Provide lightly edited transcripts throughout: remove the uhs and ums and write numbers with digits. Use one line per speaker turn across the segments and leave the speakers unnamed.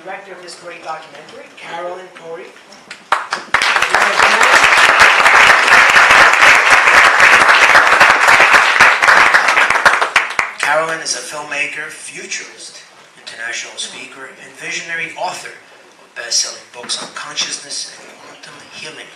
director of this great documentary, Caroline Cory. Caroline is a filmmaker, futurist, international speaker, and visionary author of best-selling books on consciousness and quantum healing.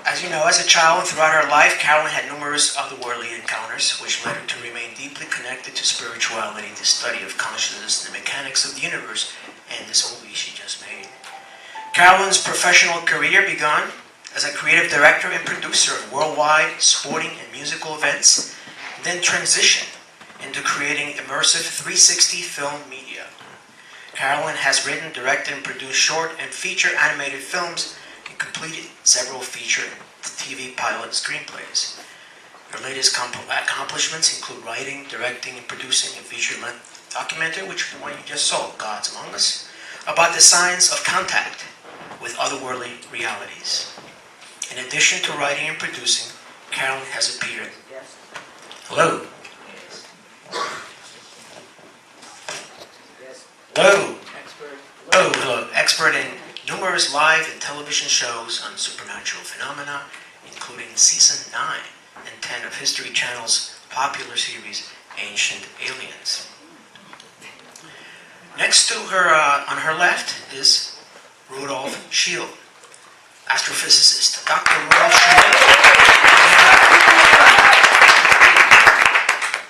As you know, as a child and throughout her life, Caroline had numerous otherworldly encounters, which led her to remain deeply connected to spirituality, the study of consciousness, and the mechanics of the universe, and this movie she just made. Caroline's professional career began as a creative director and producer of worldwide sporting and musical events, then transitioned into creating immersive 360 film media. Caroline has written, directed, and produced short and feature animated films and completed several feature TV pilot screenplays. Her latest accomplishments include writing, directing, and producing a feature-length documentary, which is the one you just saw, Gods Among Us, about the science of contact with otherworldly realities. In addition to writing and producing, Caroline has appeared. Hello. Hello. Hello. Expert in numerous live and television shows on supernatural phenomena, including season 9 and 10 of History Channel's popular series, Ancient Aliens. Next to her, on her left, is Rudolph Schild, astrophysicist. Dr. Rudolph Schild.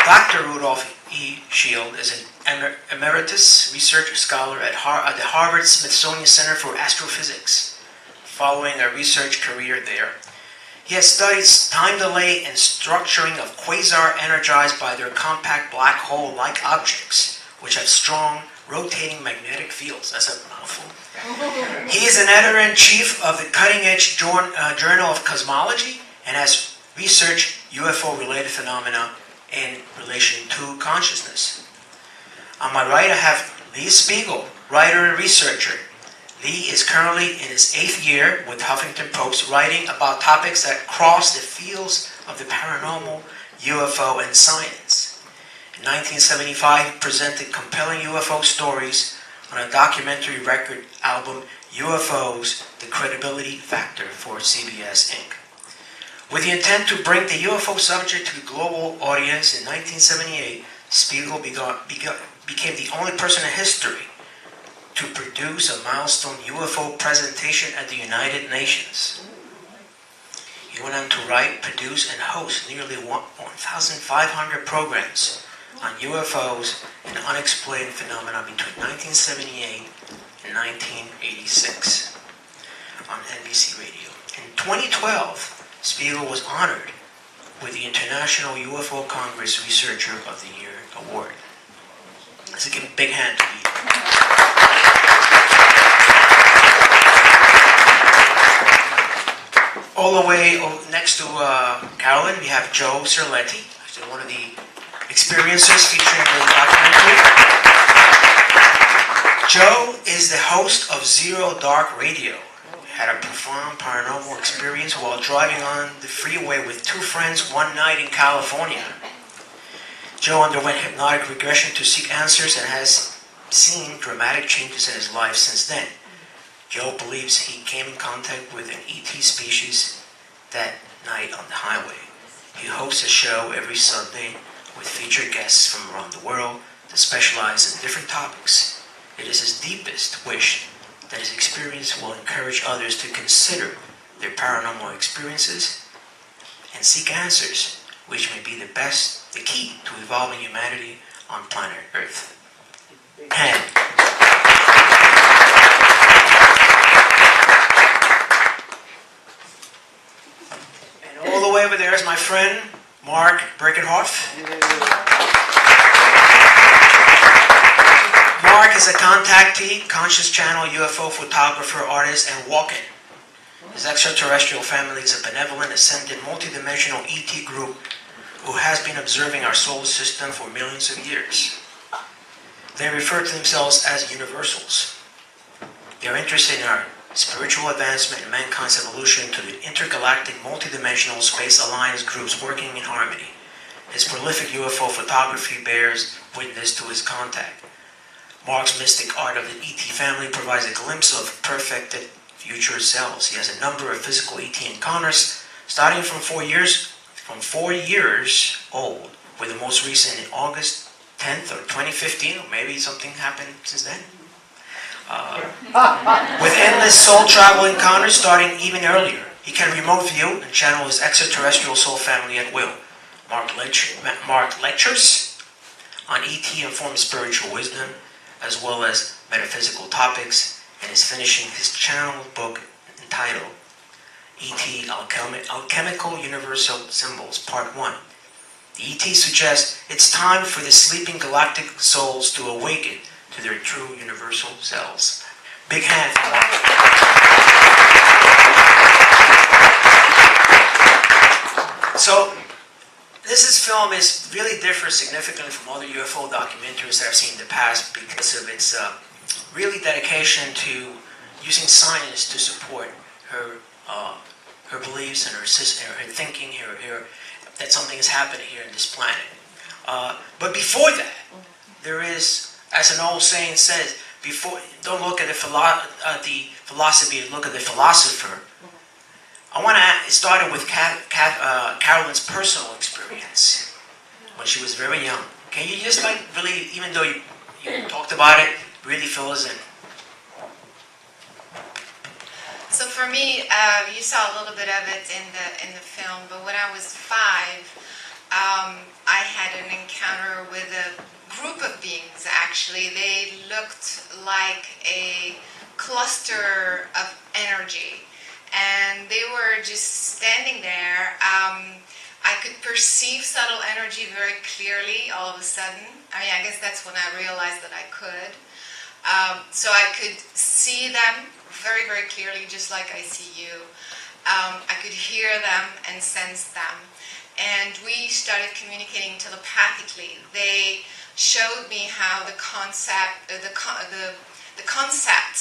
Dr. Rudolph E. Schild is an emeritus research scholar at the Harvard-Smithsonian Center for Astrophysics. Following a research career there, he has studied time delay and structuring of quasar energized by their compact black hole-like objects, which have strong rotating magnetic fields. That's a mouthful. He is an editor-in-chief of the cutting-edge Journal of Cosmology and has researched UFO-related phenomena in relation to consciousness. On my right, I have Lee Speigel, writer and researcher. Lee is currently in his 8th year with Huffington Post, writing about topics that cross the fields of the paranormal, UFO, and science. In 1975, he presented compelling UFO stories on a documentary record album, UFOs, The Credibility Factor, for CBS Inc. With the intent to bring the UFO subject to the global audience, in 1978, Speigel became the only person in history to produce a milestone UFO presentation at the United Nations. He went on to write, produce, and host nearly 1,500 programs on UFOs and unexplained phenomena between 1978 and 1986 on NBC Radio. In 2012, Speigel was honored with the International UFO Congress Researcher of the Year Award. Let's give a big hand to Lee. All the way next to Caroline, we have Joe Cerletti, actually one of the experiencers featured in the documentary. Joe is the host of Zero Dark Radio. Had a profound paranormal experience while driving on the freeway with 2 friends one night in California. Joe underwent hypnotic regression to seek answers and has seen dramatic changes in his life since then. Joe believes he came in contact with an ET species that night on the highway. He hosts a show every Sunday with featured guests from around the world that specialize in different topics. It is his deepest wish that his experience will encourage others to consider their paranormal experiences and seek answers, which may be the key to evolving humanity on planet Earth. And all the way over there is my friend, Mark Brinkerhoff. Mark is a contactee, conscious channel, UFO photographer, artist, and walk-in. His extraterrestrial family is a benevolent, ascended, multidimensional ET group who has been observing our solar system for millions of years. They refer to themselves as universals. They are interested in our spiritual advancement and mankind's evolution to the intergalactic, multidimensional space alliance groups working in harmony. His prolific UFO photography bears witness to his contact. Mark's mystic art of the ET family provides a glimpse of perfected future selves. He has a number of physical ET encounters, starting from 4 years old, with the most recent in August 10th of 2015, or maybe something happened since then. With endless soul travel encounters starting even earlier. He can remote view and channel his extraterrestrial soul family at will. Mark lectures on ET and forms spiritual wisdom, as well as metaphysical topics, and is finishing his channeled book entitled ET Alchemical Universal Symbols, Part 1. The ET suggests it's time for the sleeping galactic souls to awaken to their true universal selves. Big hand for Mark. So, this film really differs significantly from other UFO documentaries that I've seen in the past because of its really dedication to using science to support her beliefs and her thinking, that something is happening here in this planet. But before that, there is, as an old saying says, don't look at the philosophy, look at the philosopher. I want to start it with Caroline's personal experience when she was very young. Can you just really, even though you talked about it, really fill us in?
So for me, you saw a little bit of it in the film, but when I was 5, I had an encounter with a group of beings, actually. They looked like a cluster of energy, and they were just standing there. I could perceive subtle energy very clearly all of a sudden. I mean, I guess that's when I realized that I could. So I could see them very, very clearly, just like I see you. I could hear them and sense them. And we started communicating telepathically. They showed me how the concepts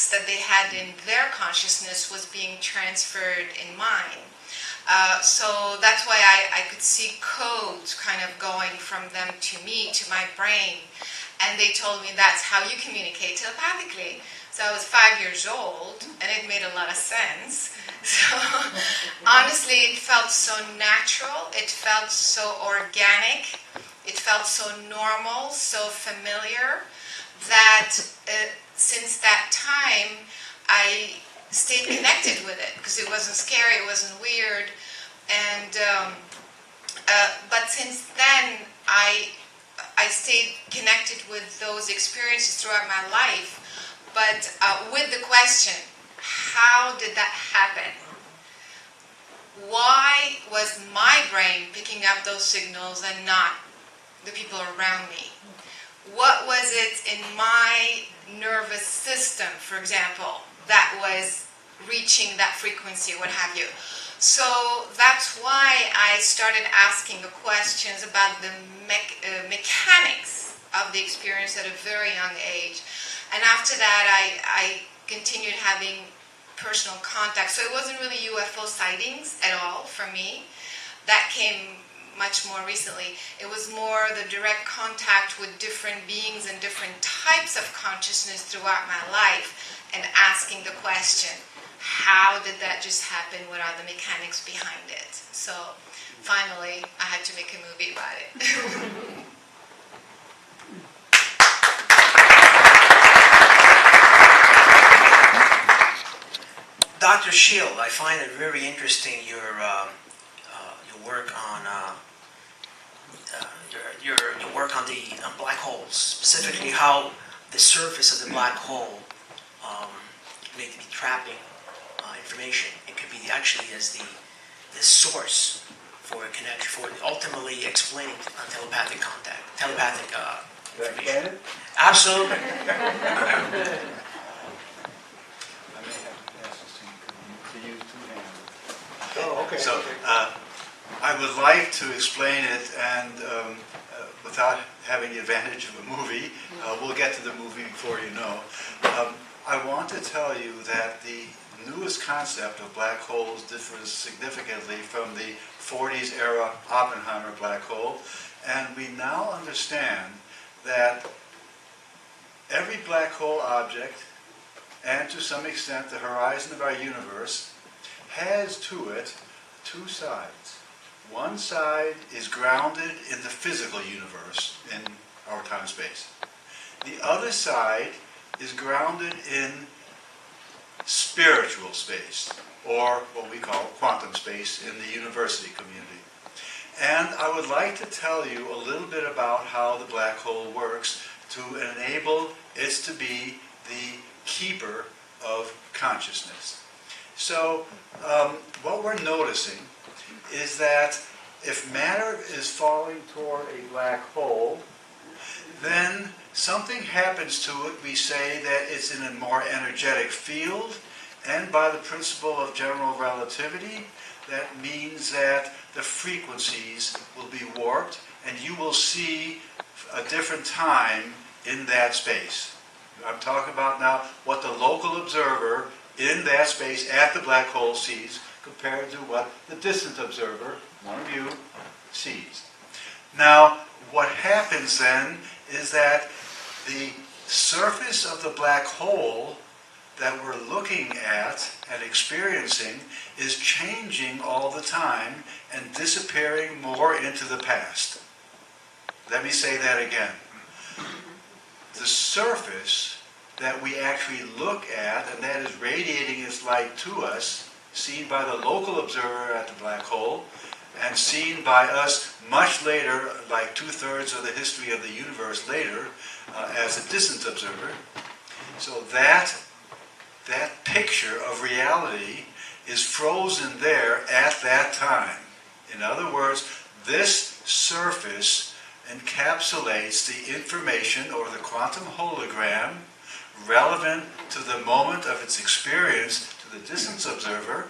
that they had in their consciousness was being transferred in mine. So that's why I could see codes kind of going from them to me, to my brain. And they told me that's how you communicate telepathically. So I was 5 years old, and it made a lot of sense. So honestly, it felt so natural. It felt so organic. It felt so normal, so familiar, that since that time, I stayed connected with it, because it wasn't scary, it wasn't weird. And but since then, I stayed connected with those experiences throughout my life, but with the question, how did that happen? Why was my brain picking up those signals and not the people around me? What was it in my nervous system, for example, that was reaching that frequency, what have you? So that's why I started asking the questions about the mechanics of the experience at a very young age. And after that, I continued having personal contact. So it wasn't really UFO sightings at all for me. That came much more recently. It was more the direct contact with different beings and different types of consciousness throughout my life, and asking the question, how did that just happen? What are the mechanics behind it? So finally, I had to make a movie about it.
Dr. Schild, I find it very interesting your work on your work on the black holes, specifically how the surface of the black hole may be trapping information. It could be actually as the source for a connection, for ultimately explaining telepathic contact, telepathic information. Absolutely.
Oh, okay. So I would like to explain it, and without having the advantage of a movie, we'll get to the movie before you know. I want to tell you that the newest concept of black holes differs significantly from the 40s era Oppenheimer black hole, and we now understand that every black hole object, and to some extent the horizon of our universe, has to it two sides. One side is grounded in the physical universe, in our time-space. The other side is grounded in spiritual space, or what we call quantum space in the university community. And I would like to tell you a little bit about how the black hole works to enable it to be the keeper of consciousness. So what we're noticing is that if matter is falling toward a black hole, then something happens to it. We say that it's in a more energetic field, and by the principle of general relativity, that means that the frequencies will be warped, and you will see a different time in that space. I'm talking about now what the local observer in that space at the black hole sees compared to what the distant observer, one of you, sees. Now, what happens then is that the surface of the black hole that we're looking at and experiencing is changing all the time and disappearing more into the past. Let me say that again. The surface that we actually look at, and that is radiating its light to us, seen by the local observer at the black hole, and seen by us much later, like 2/3 of the history of the universe later, as a distant observer. So that picture of reality is frozen there at that time. In other words, this surface encapsulates the information or the quantum hologram relevant to the moment of its experience to the distant observer,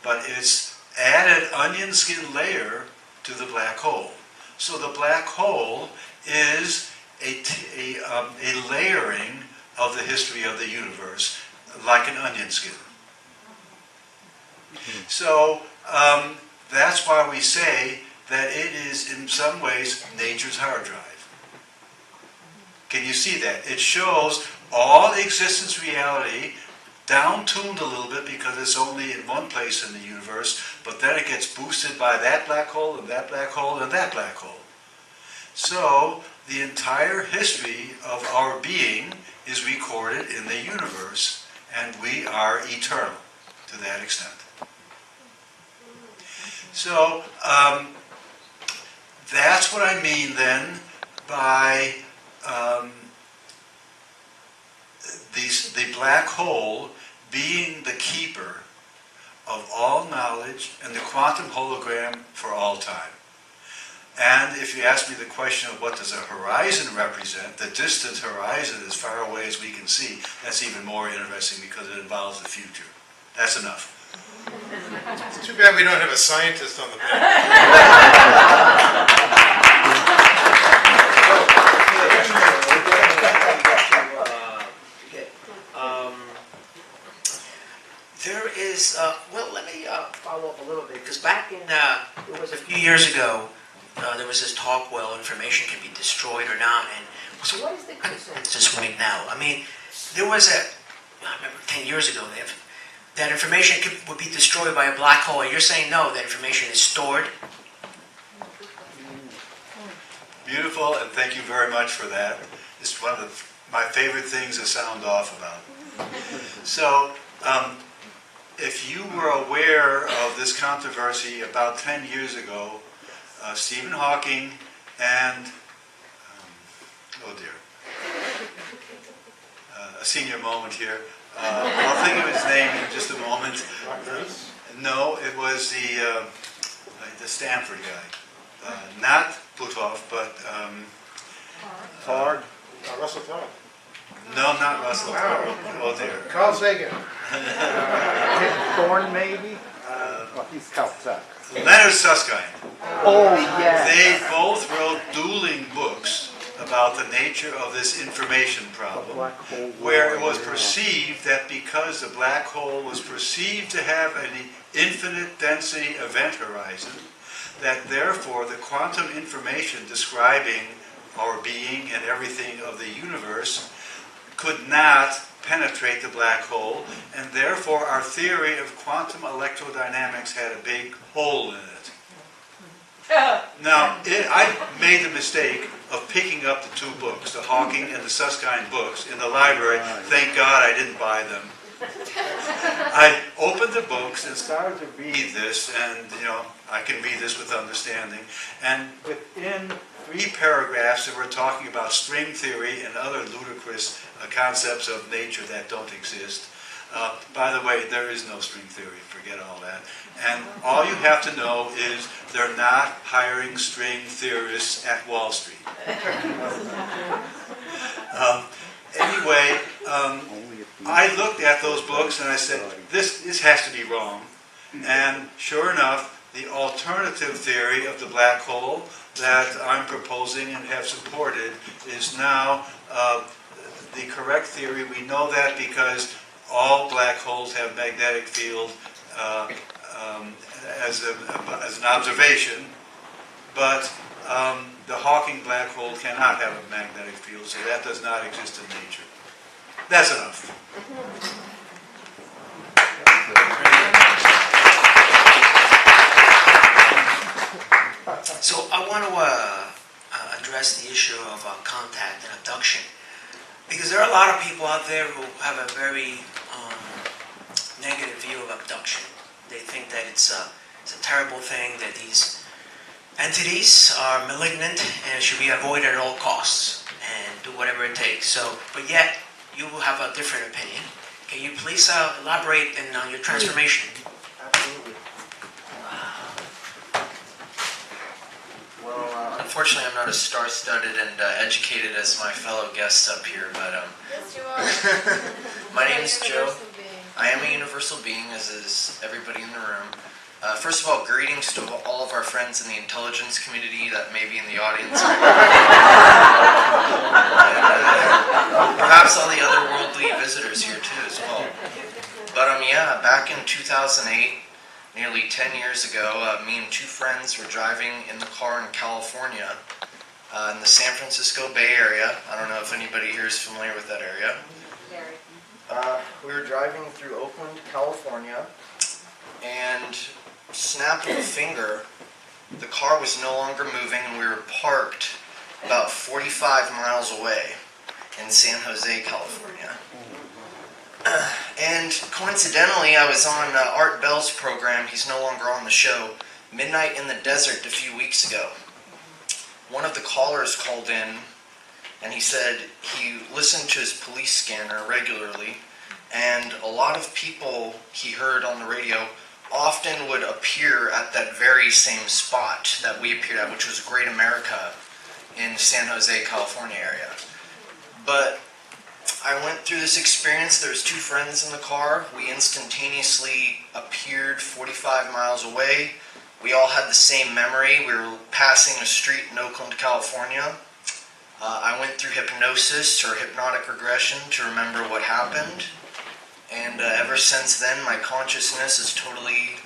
but it's added onion skin layer to the black hole. So the black hole is a layering of the history of the universe, like an onion skin. So that's why we say that it is in some ways nature's hard drive. Can you see that? It shows all existence reality down-tuned a little bit because it's only in one place in the universe, but then it gets boosted by that black hole and that black hole and that black hole. So the entire history of our being is recorded in the universe, and we are eternal to that extent. So that's what I mean then by the black hole being the keeper of all knowledge and the quantum hologram for all time. And if you ask me the question of what does a horizon represent, the distant horizon as far away as we can see, that's even more interesting because it involves the future. That's enough.
It's too bad we don't have a scientist on the panel.
There is, well, let me follow up a little bit, because back in, it was a few years ago, there was this talk, well, information can be destroyed or not, and so what is the consensus right now? I mean, there was I remember 10 years ago, that information would be destroyed by a black hole, and you're saying no, that information is stored?
Beautiful, and thank you very much for that. It's one of my favorite things to sound off about. So, if you were aware of this controversy about 10 years ago, Stephen Hawking and, oh dear, a senior moment here. I'll think of his name in just a moment. No, it was the Stanford guy. Not Rudolph, but...
Todd? Russell Todd.
No, not Russell. Oh dear.
Carl Sagan.
Thorne, maybe? He's Caltech.
Leonard Susskind.
Oh, yes.
They both wrote dueling books about the nature of this information problem, where it was perceived that because the black hole was perceived to have an infinite density event horizon, that therefore the quantum information describing our being and everything of the universe could not penetrate the black hole, and therefore our theory of quantum electrodynamics had a big hole in it. Now, I made the mistake of picking up the two books, the Hawking and the Susskind books, in the library. Thank God I didn't buy them. I opened the books and started to read this, and I can read this with understanding. And within 3 paragraphs, they were talking about string theory and other ludicrous concepts of nature that don't exist. By the way, there is no string theory. Forget all that. And all you have to know is they're not hiring string theorists at Wall Street. Anyway, I looked at those books and I said, this has to be wrong. And sure enough, the alternative theory of the black hole that I'm proposing and have supported is now the correct theory. We know that because all black holes have magnetic field as an observation, but the Hawking black hole cannot have a magnetic field, so that does not exist in nature. That's enough.
So I want to address the issue of contact and abduction, because there are a lot of people out there who have a very negative view of abduction. They think that it's a terrible thing, that these entities are malignant and should be avoided at all costs and do whatever it takes. So, but yet you have a different opinion. Can you please elaborate on your transformation?
Absolutely.
Well, unfortunately, I'm not as star-studded and educated as my fellow guests up here, but
Yes, you are.
my name is Joe.
Universal being.
I am a universal being, as is everybody in the room. First of all, greetings to all of our friends in the intelligence community that may be in the audience. And, perhaps all the otherworldly visitors here too as well. But yeah, back in 2008, nearly 10 years ago, me and 2 friends were driving in the car in California, in the San Francisco Bay Area. I don't know if anybody here is familiar with that area. We were driving through Oakland, California, and snap of a finger, the car was no longer moving, and we were parked about 45 miles away in San Jose, California. And coincidentally, I was on Art Bell's program. He's no longer on the show, Midnight in the Desert, a few weeks ago. One of the callers called in, and he said he listened to his police scanner regularly, and a lot of people he heard on the radio often would appear at that very same spot that we appeared at, which was Great America in San Jose, California area. But I went through this experience. There was 2 friends in the car. We instantaneously appeared 45 miles away. We all had the same memory. We were passing a street in Oakland, California. I went through hypnosis or hypnotic regression to remember what happened. And ever since then, my consciousness is totally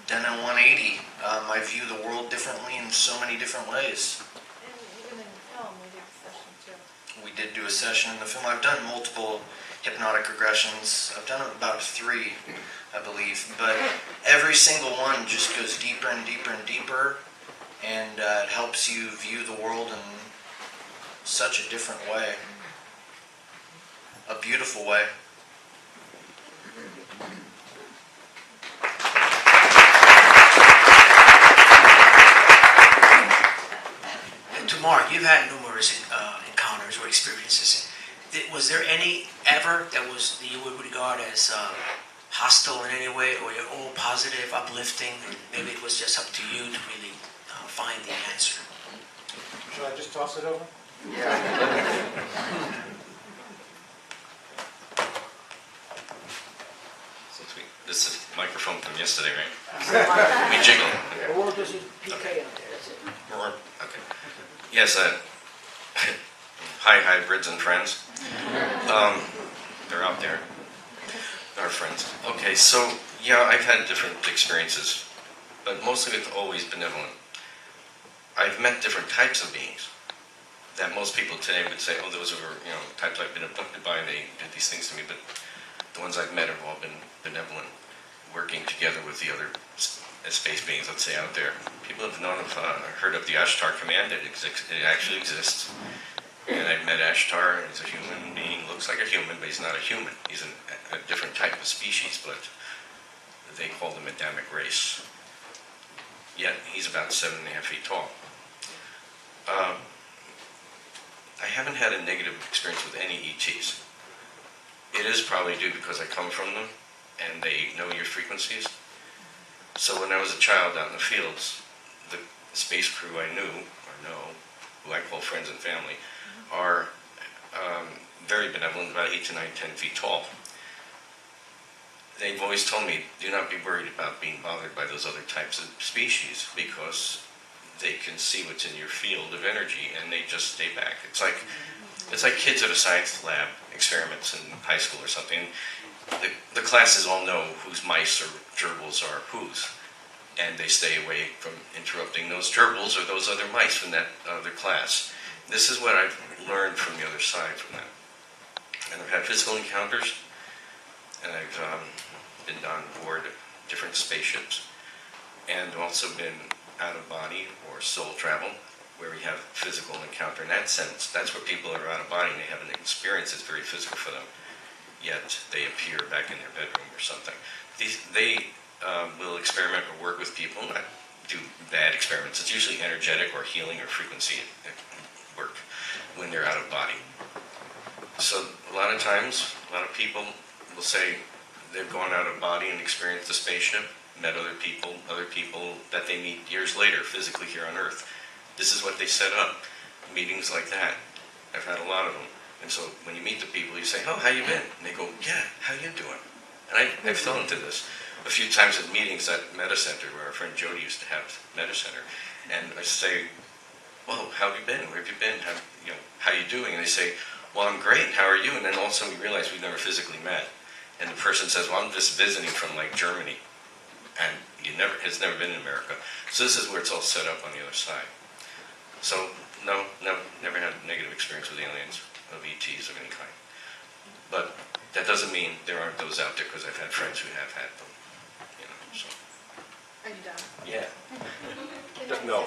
done a 180. I view the world differently in so many different ways.
And even in the film, we did a session too.
We did do a session in the film. I've done multiple hypnotic regressions. I've done about 3, I believe. But every single one just goes deeper and deeper and deeper. And it helps you view the world in such a different way. A beautiful way.
Mark, you've had numerous encounters or experiences. Was there any ever that you would regard as hostile in any way, or you're all positive, uplifting, and maybe it was just up to you to really find the answer?
Should I just toss it over?
Yeah.
This is a microphone from yesterday, right? We jiggle.
Or does it PK out there? That's it.
Okay. Yes, hi, hybrids and friends. They're out there. Our friends. Okay, so, yeah, I've had different experiences, but mostly it's always benevolent. I've met different types of beings. that most people today would say, oh, those are, types I've been abducted by, they did these things to me, but the ones I've met have all been benevolent, working together with the other space beings, let's say, out there. People have heard of the Ashtar Command. It actually exists. And I've met Ashtar, and he's a human being, looks like a human, but he's not a human. He's a different type of species, but they call them Adamic race. Yet he's about 7.5 feet tall. I haven't had a negative experience with any ETs. It is probably due because I come from them, and they know your frequencies. So when I was a child out in the fields, the space crew I knew, or know, who I call friends and family, are very benevolent, about 8 to 9, 10 feet tall. They've always told me, do not be worried about being bothered by those other types of species, because they can see what's in your field of energy, and they just stay back. It's like kids at a science lab, experiments in high school or something. The classes all know whose mice or gerbils are whose, and they stay away from interrupting those gerbils or those other mice from that other class. This is what I've learned from the other side from that. And I've had physical encounters, and I've been on board different spaceships, and also been out of body or soul travel, where we have physical encounter in that sense. That's where people are out of body and they have an experience that's very physical for them, yet they appear back in their bedroom or something. They will experiment or work with people, not do bad experiments. It's usually energetic or healing or frequency work when they're out of body. So a lot of times, a lot of people will say they've gone out of body and experienced the spaceship, met other people that they meet years later, physically here on Earth. This is what they set up, meetings like that. I've had a lot of them. And so when you meet the people, you say, oh, how you been? And they go, yeah, how you doing? And I've fell into this a few times at meetings at Meta Center, where our friend Jody used to have Meta Center. And I say, well, how have you been? Where have you been? How you doing? And they say, well, I'm great. How are you? And then all of a sudden we realize we've never physically met. And the person says, well, I'm just visiting from like Germany. And it's never been in America. So this is where it's all set up on the other side. So no, never had a negative experience with aliens, of ETs of any kind. But that doesn't mean there aren't those out there, because I've had friends who have had them. So.
Are you done?
Yeah.
No.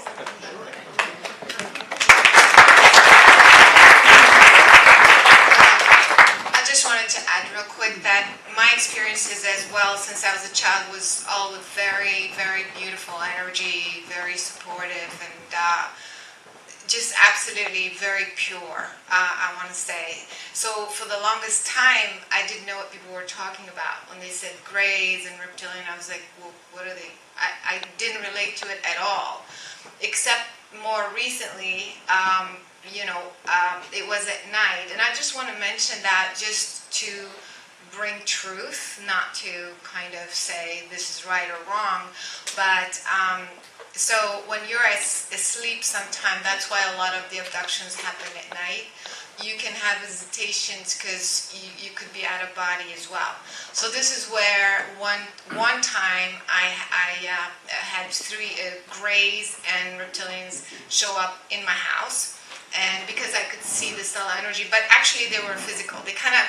I just wanted to add real quick that my experiences as well since I was a child was all with very, very beautiful energy, very supportive, and just absolutely very pure, I want to say. So for the longest time, I didn't know what people were talking about. When they said grays and reptilian, I was like, well, what are they? I didn't relate to it at all, except more recently, it was at night. And I just want to mention that just to bring truth, not to kind of say this is right or wrong, but so when you're asleep sometime, that's why a lot of the abductions happen at night. You can have visitations because you could be out of body as well. So this is where one time I had 3 grays and reptilians show up in my house, and because I could see the stellar energy, but actually they were physical. They kind of,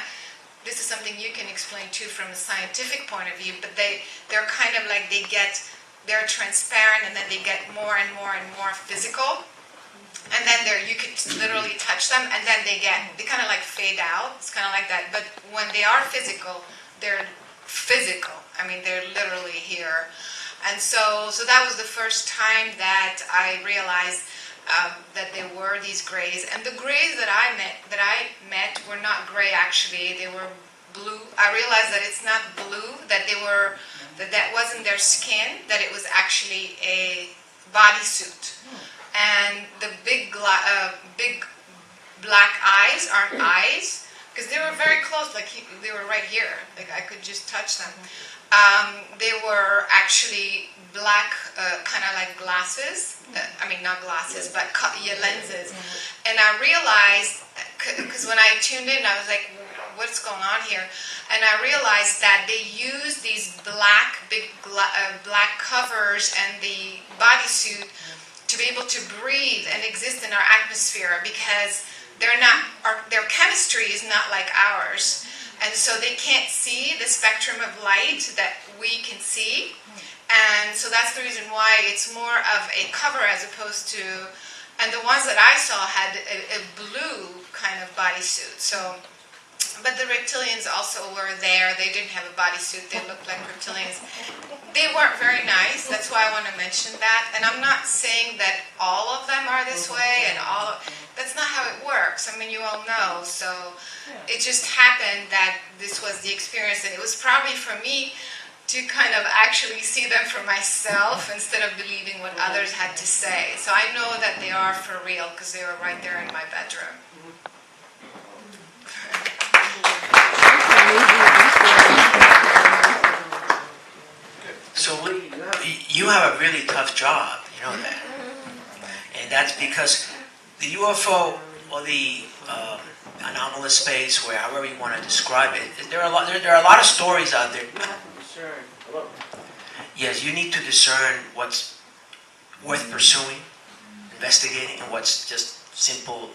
this is something you can explain too from a scientific point of view, but they're kind of like they're transparent, and then they get more and more and more physical, and then you could literally touch them, and then they kind of like fade out. It's kind of like that. But when they are physical, they're physical. I mean, they're literally here. And so that was the first time that I realized that there were these grays, and the grays that I met were not gray. Actually, they were blue. I realized that it's not blue, that that wasn't their skin, that it was actually a bodysuit. And the big black eyes aren't eyes, because they were very close, like they were right here, like I could just touch them. They were actually black, kind of like glasses. I mean, not glasses, but lenses. And I realized, because when I tuned in, I was like, what's going on here? And I realized that they use these big black covers and the bodysuit to be able to breathe and exist in our atmosphere, because their chemistry is not like ours. And so they can't see the spectrum of light that we can see. And so that's the reason why it's more of a cover as opposed to, and the ones that I saw had a blue kind of bodysuit. So, but the reptilians also were there. They didn't have a bodysuit. They looked like reptilians. They weren't very nice. That's why I want to mention that. And I'm not saying that all of them are this way and that's not how it works. I mean, you all know. So it just happened that this was the experience, and it was probably for me to kind of actually see them for myself instead of believing what others had to say. So I know that they are for real because they were right there in my bedroom.
So you have a really tough job, you know that. And that's because the UFO, or the anomalous space, where however you want to describe it, there are a lot of stories out there. Yes, you need to discern what's worth pursuing, investigating, and what's just simple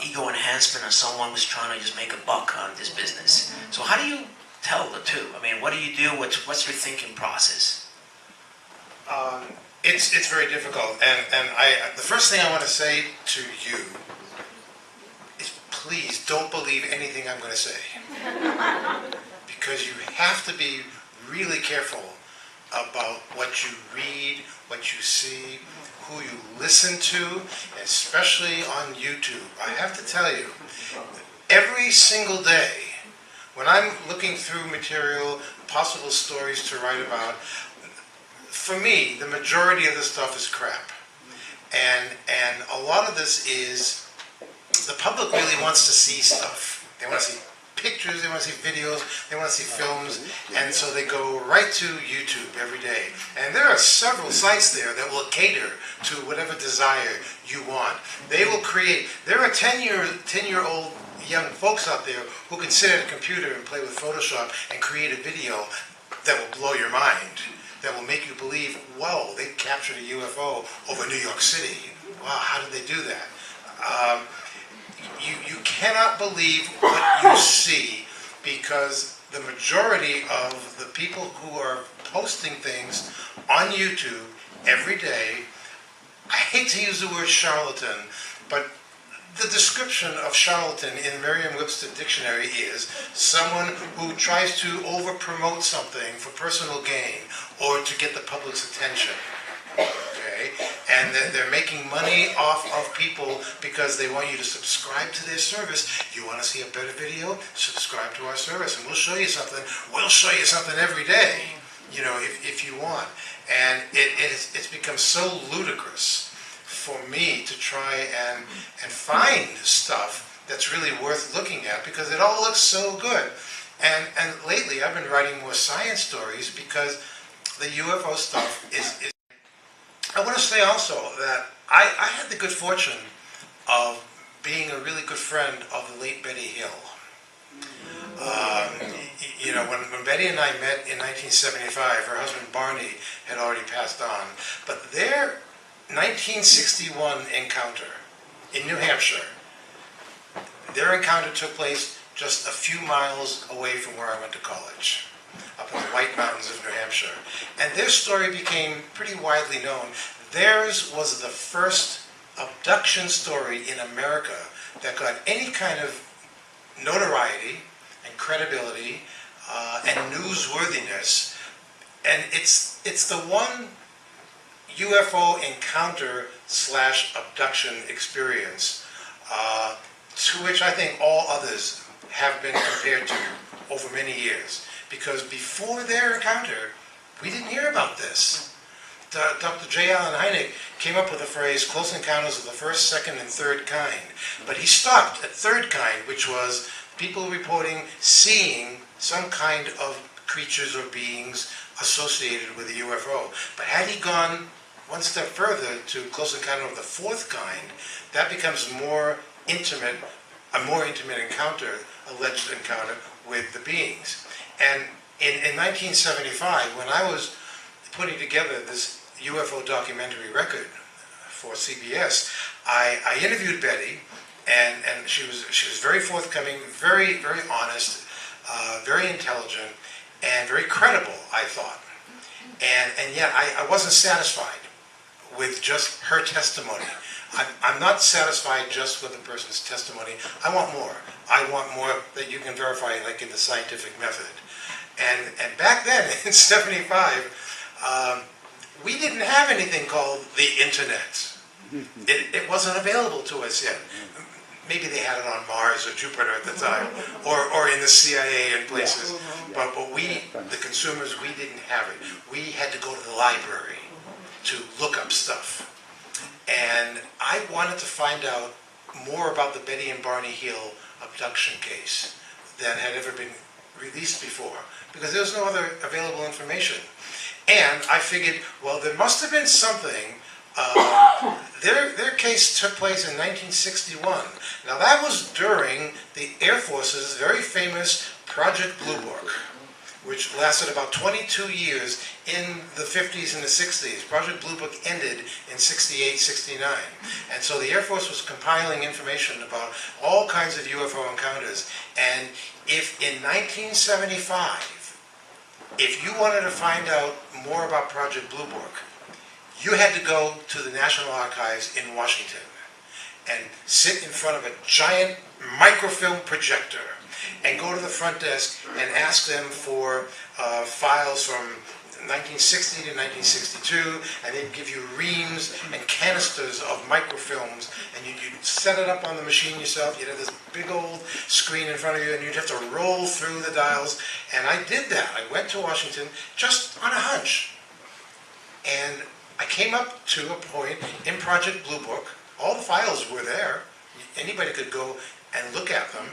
ego enhancement, or someone who's trying to just make a buck on this business. So how do you tell the two? I mean, what do you do? What's your thinking process?
It's very difficult, and the first thing I want to say to you is, please don't believe anything I'm going to say, because you have to be really careful about what you read, what you see, who you listen to, especially on YouTube. I have to tell you, every single day, when I'm looking through material, possible stories to write about, for me, the majority of the stuff is crap. And a lot of this is, the public really wants to see stuff. They want to see pictures, they want to see videos, they want to see films, and so they go right to YouTube every day. And there are several sites there that will cater to whatever desire you want. They will create, there are 10-year-old young folks out there who can sit at a computer and play with Photoshop and create a video that will blow your mind, that will make you believe, whoa, they captured a UFO over New York City. Wow, how did they do that? You cannot believe what you see, because the majority of the people who are posting things on YouTube every day, I hate to use the word charlatan, but the description of charlatan in Merriam-Webster dictionary is someone who tries to over-promote something for personal gain or to get the public's attention. Okay? And they're making money off of people because they want you to subscribe to their service. You want to see a better video? Subscribe to our service and we'll show you something. We'll show you something every day, you know, if you want. And it's become so ludicrous for me to try and find stuff that's really worth looking at, because it all looks so good. And lately I've been writing more science stories because the UFO stuff is I want to say also that I had the good fortune of being a really good friend of the late Betty Hill. You know, when Betty and I met in 1975, her husband Barney had already passed on. But their 1961 encounter in New Hampshire, their encounter took place just a few miles away from where I went to college, up in the White Mountains of New Hampshire. And their story became pretty widely known. Theirs was the first abduction story in America that got any kind of notoriety and credibility and newsworthiness. And it's the one UFO encounter / abduction experience to which I think all others have been compared to over many years. Because before their encounter, we didn't hear about this. Dr. J. Allen Hynek came up with the phrase, close encounters of the first, second, and third kind. But he stopped at third kind, which was people reporting seeing some kind of creatures or beings associated with a UFO. But had he gone one step further to close encounter of the fourth kind, that becomes more intimate, a more intimate encounter, alleged encounter with the beings. And in 1975, when I was putting together this UFO documentary record for CBS, I interviewed Betty, and she was very forthcoming, very honest, very intelligent, and very credible, I thought. And yet I wasn't satisfied with just her testimony. I'm not satisfied just with a person's testimony. I want more. I want more that you can verify, like in the scientific method. And back then, in '75, we didn't have anything called the internet. It wasn't available to us yet. Maybe they had it on Mars or Jupiter at the time, or in the CIA and places. But we, the consumers, we didn't have it. We had to go to the library to look up stuff. And I wanted to find out more about the Betty and Barney Hill abduction case than had ever been released before, because there was no other available information. And I figured, well, there must have been something. Their case took place in 1961. Now that was during the Air Force's very famous Project Blue Book, which lasted about 22 years in the 50s and the 60s. Project Blue Book ended in 68, 69. And so the Air Force was compiling information about all kinds of UFO encounters. And if in 1975, if you wanted to find out more about Project Blue Book, you had to go to the National Archives in Washington and sit in front of a giant microfilm projector and go to the front desk and ask them for files from 1960 to 1962, and they'd give you reams and canisters of microfilms, and you'd set it up on the machine yourself. You'd have this big old screen in front of you, and you'd have to roll through the dials. And I did that. I went to Washington just on a hunch. And I came up to a point in Project Blue Book. All the files were there. Anybody could go and look at them.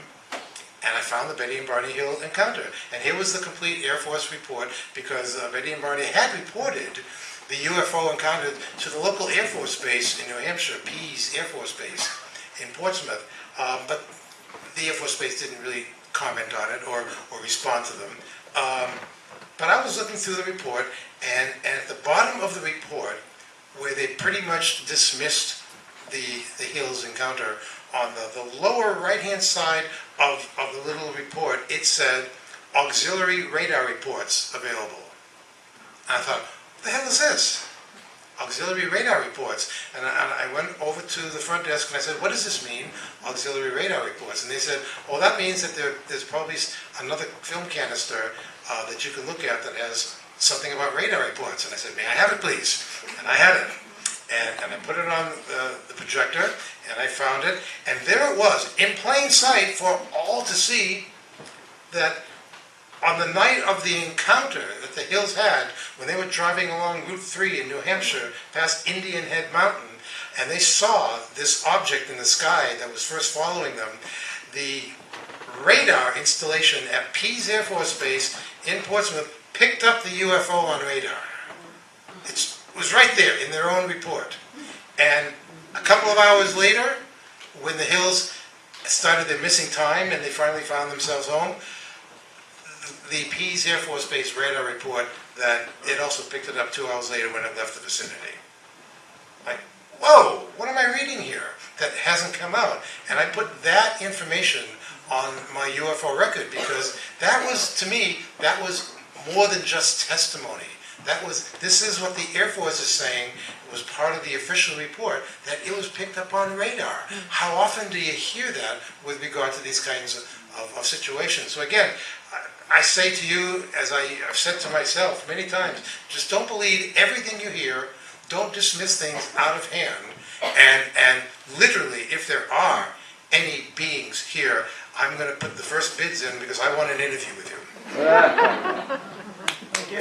And I found the Betty and Barney Hill encounter. And here was the complete Air Force report, because Betty and Barney had reported the UFO encounter to the local Air Force base in New Hampshire, Pease Air Force Base in Portsmouth. But the Air Force Base didn't really comment on it or respond to them. But I was looking through the report, and at the bottom of the report, where they pretty much dismissed the Hills encounter, on the lower right-hand side of the little report, it said, auxiliary radar reports available. And I thought, what the hell is this? Auxiliary radar reports. And I went over to the front desk and I said, what does this mean, auxiliary radar reports? And they said, well, that means that there's probably another film canister that you can look at that has something about radar reports. And I said, may I have it, please? And I had it. And I put it on the projector, and I found it, and there it was, in plain sight for all to see, that on the night of the encounter that the Hills had, when they were driving along Route 3 in New Hampshire, past Indian Head Mountain, and they saw this object in the sky that was first following them, the radar installation at Pease Air Force Base in Portsmouth picked up the UFO on radar. It was right there in their own report. And a couple of hours later, when the Hills started their missing time and they finally found themselves home, the Pease Air Force Base radar report that it also picked it up 2 hours later when it left the vicinity. Like, whoa, what am I reading here that hasn't come out? And I put that information on my UFO record, because that was, to me, that was more than just testimony. This is what the Air Force is saying. It was part of the official report, that it was picked up on radar. How often do you hear that with regard to these kinds of situations? So again, I say to you, as I've said to myself many times, just don't believe everything you hear. Don't dismiss things out of hand. And literally, if there are any beings here, I'm going to put the first bids in, because I want an interview with you.
Thank you.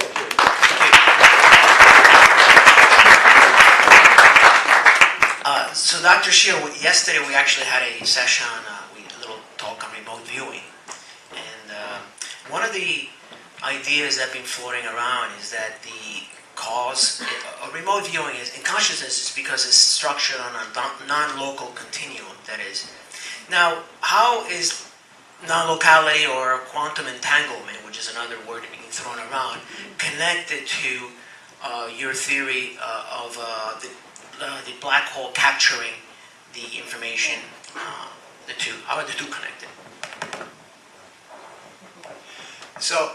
So Dr. Schild, yesterday we actually had a session, a little talk on remote viewing. And one of the ideas that have been floating around is that the cause of remote viewing in consciousness is because it's structured on a non-local continuum, that is. Now, how is non-locality or quantum entanglement, which is another word being thrown around, connected to your theory of the black hole capturing the information, the two? How are the two connected?
So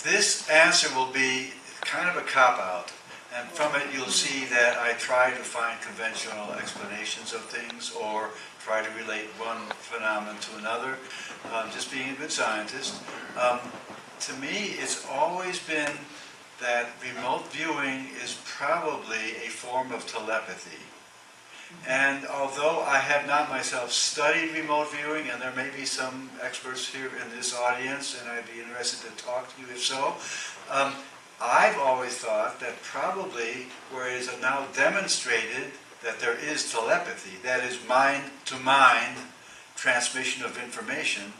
this answer will be kind of a cop-out, and from it you'll see that I try to find conventional explanations of things or try to relate one phenomenon to another, just being a good scientist. To me, it's always been that remote viewing is probably a form of telepathy. And although I have not myself studied remote viewing, and there may be some experts here in this audience, and I'd be interested to talk to you if so, I've always thought that probably where it is now demonstrated that there is telepathy, that is mind-to-mind transmission of information,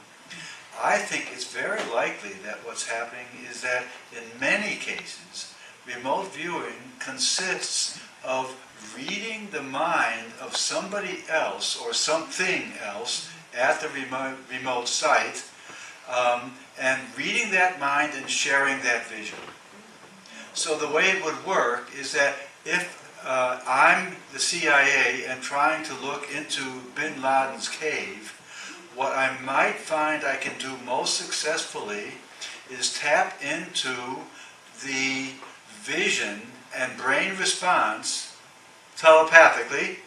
I think it's very likely that what's happening is that in many cases, remote viewing consists of reading the mind of somebody else or something else at the remote site, and reading that mind and sharing that vision. So the way it would work is that if I'm the CIA and trying to look into bin Laden's cave, what I might find I can do most successfully is tap into the vision and brain response telepathically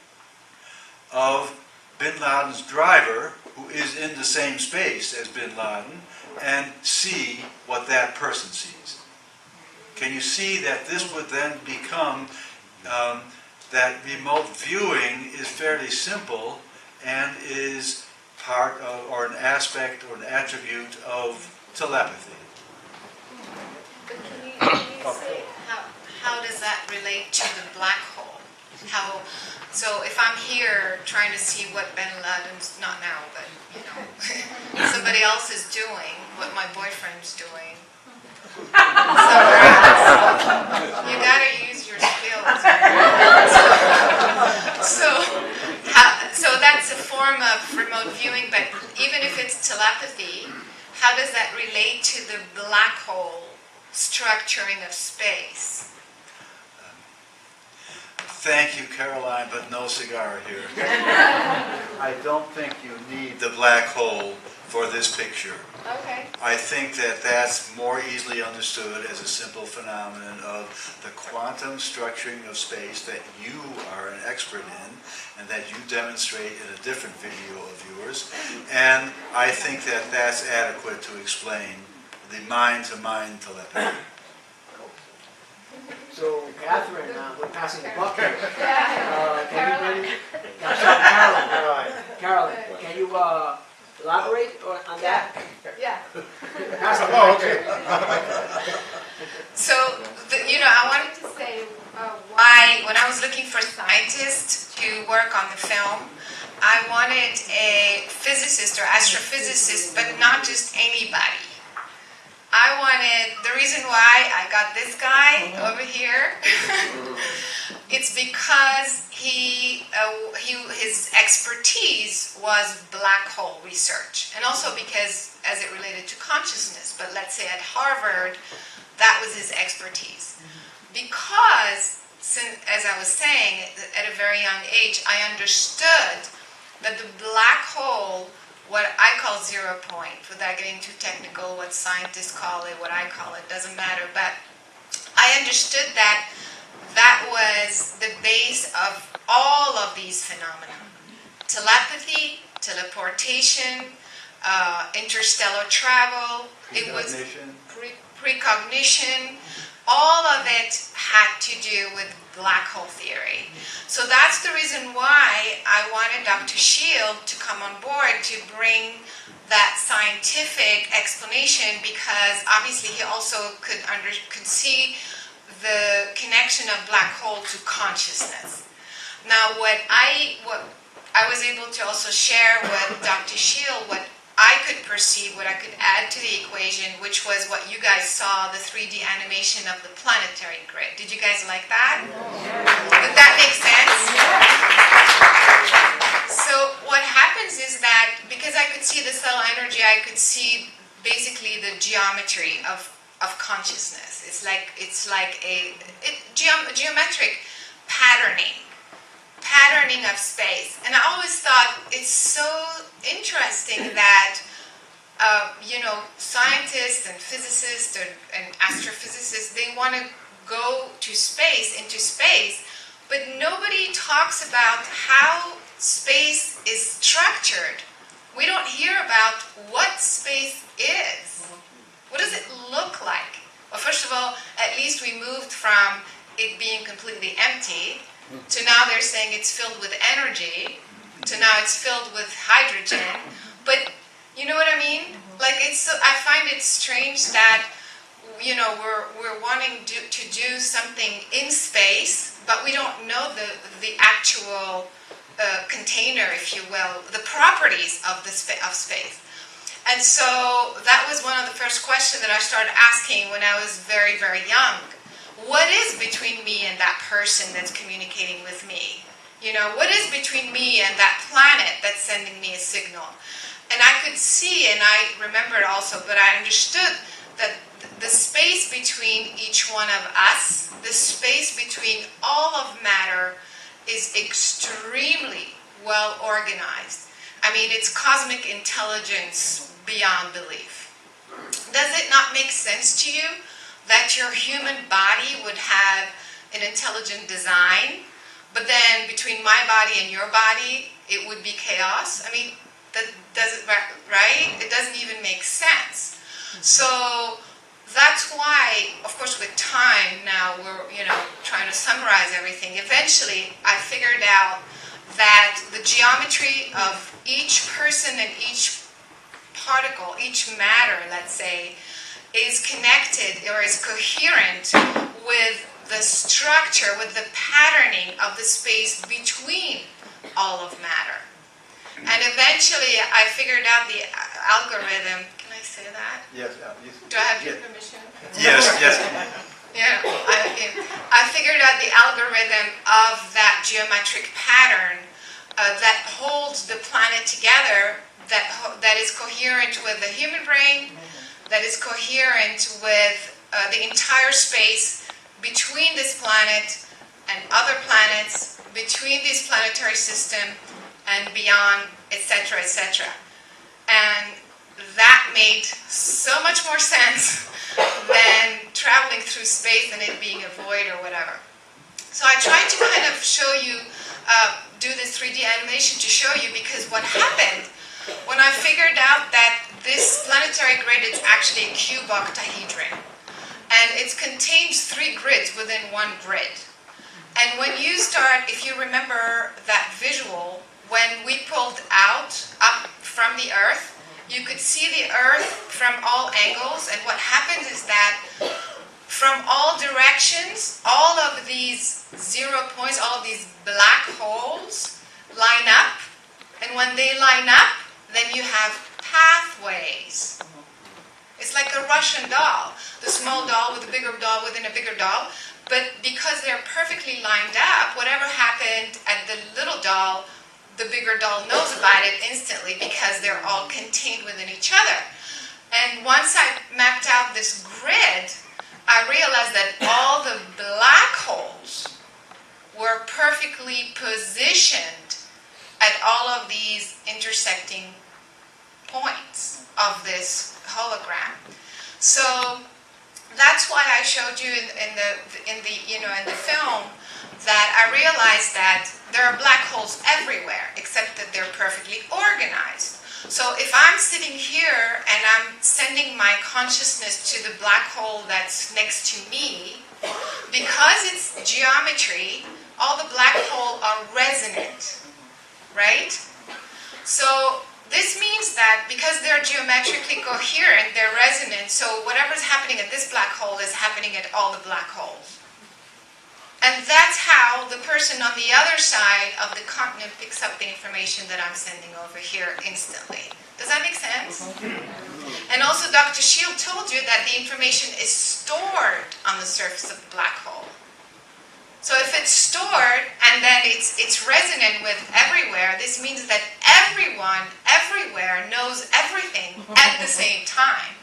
of bin Laden's driver, who is in the same space as bin Laden, and see what that person sees. Can you see that this would then become that remote viewing is fairly simple and is part of, or an aspect or an attribute of telepathy?
But can you say how does that relate to the black hole? So if I'm here trying to see what bin Laden's, not now, but you know, somebody else is doing, what my boyfriend's doing, somewhere else, you gotta use your skills. So that's a form of remote viewing, but even if it's telepathy, how does that relate to the black hole structuring of space?
Thank you, Caroline, but no cigar here. I don't think you need the black hole for this picture.
Okay.
I think that that's more easily understood as a simple phenomenon of the quantum structuring of space that you are an expert in and that you demonstrate in a different video of yours. And I think that that's adequate to explain the mind-to-mind telepathy.
So, Catherine, we're passing the buck here. Caroline. Caroline, can you elaborate on that?
Yeah.
Pass the buck. Okay.
So, I wanted to say why, when I was looking for scientists to work on the film, I wanted a physicist or astrophysicist, but not just anybody. The reason why I got this guy over here, it's because his expertise was black hole research, and also because as it related to consciousness, but let's say at Harvard, that was his expertise. Because, as I was saying, at a very young age, I understood that the black hole, what I call 0 point, without getting too technical, what scientists call it, what I call it, doesn't matter. But I understood that that was the base of all of these phenomena. Telepathy, teleportation, interstellar travel, it was precognition, all of it had to do with black hole theory. So that's the reason why I wanted Dr. Schild to come on board to bring that scientific explanation, because obviously he also could see the connection of black hole to consciousness. Now what I was able to also share with Dr. Schild, what I could perceive, what I could add to the equation, which was what you guys saw, the 3D animation of the planetary grid. Did you guys like that? Did that make sense? So what happens is that because I could see the subtle energy, I could see basically the geometry of consciousness. It's like a geometric patterning of space. And I always thought it's so interesting that scientists and physicists and astrophysicists, they want to go to space, into space, but nobody talks about how space is structured. We don't hear about what space is. What does it look like? Well, first of all, at least we moved from it being completely empty to now they're saying it's filled with energy, to now it's filled with hydrogen. But you know what I mean? Like I find it strange that we're wanting to do something in space, but we don't know the actual container, if you will, the properties of space. And so that was one of the first questions that I started asking when I was very, very young. What is between me and that person that's communicating with me? What is between me and that planet that's sending me a signal? And I could see, and I remembered also, but I understood that the space between each one of us, the space between all of matter, is extremely well organized. I mean, it's cosmic intelligence beyond belief. Does it not make sense to you that your human body would have an intelligent design, but then between my body and your body, it would be chaos? I mean, that doesn't, right? It doesn't even make sense. So that's why, of course, with time now, we're trying to summarize everything. Eventually, I figured out that the geometry of each person and each particle, each matter, let's say, is connected or is coherent with the structure, with the patterning of the space between all of matter. And eventually, I figured out the algorithm. Can I say that?
Yes.
Do I have your permission?
Yes.
Yeah, I figured out the algorithm of that geometric pattern that holds the planet together, that is coherent with the human brain, that is coherent with the entire space between this planet and other planets, between this planetary system and beyond, etc., etc. And that made so much more sense than traveling through space and it being a void or whatever. So I tried to kind of show you, do this 3D animation to show you, because what happened when I figured out that this planetary grid is actually a cube octahedron, and it contains 3 grids within one grid. And when you start, if you remember that visual, when we pulled up from the Earth, you could see the Earth from all angles, and what happens is that from all directions, all of these 0 points, all of these black holes line up, and when they line up, then you have pathways. It's like a Russian doll, the small doll with a bigger doll within a bigger doll, but because they're perfectly lined up, whatever happened at the little doll, the bigger doll knows about it instantly because they're all contained within each other. And once I mapped out this grid, I realized that all the black holes were perfectly positioned at all of these intersecting points of this hologram. So that's why I showed you in the film that I realized that there are black holes everywhere, except that they're perfectly organized. So if I'm sitting here and I'm sending my consciousness to the black hole that's next to me, because it's geometry, all the black holes are resonant, right? So this means that because they're geometrically coherent, they're resonant, so whatever's happening at this black hole is happening at all the black holes. And that's how the person on the other side of the continent picks up the information that I'm sending over here instantly. Does that make sense? And also Dr. Schild told you that the information is stored on the surface of the black hole. So if it's stored and then it's resonant with everywhere, this means that everyone, everywhere knows everything at the same time.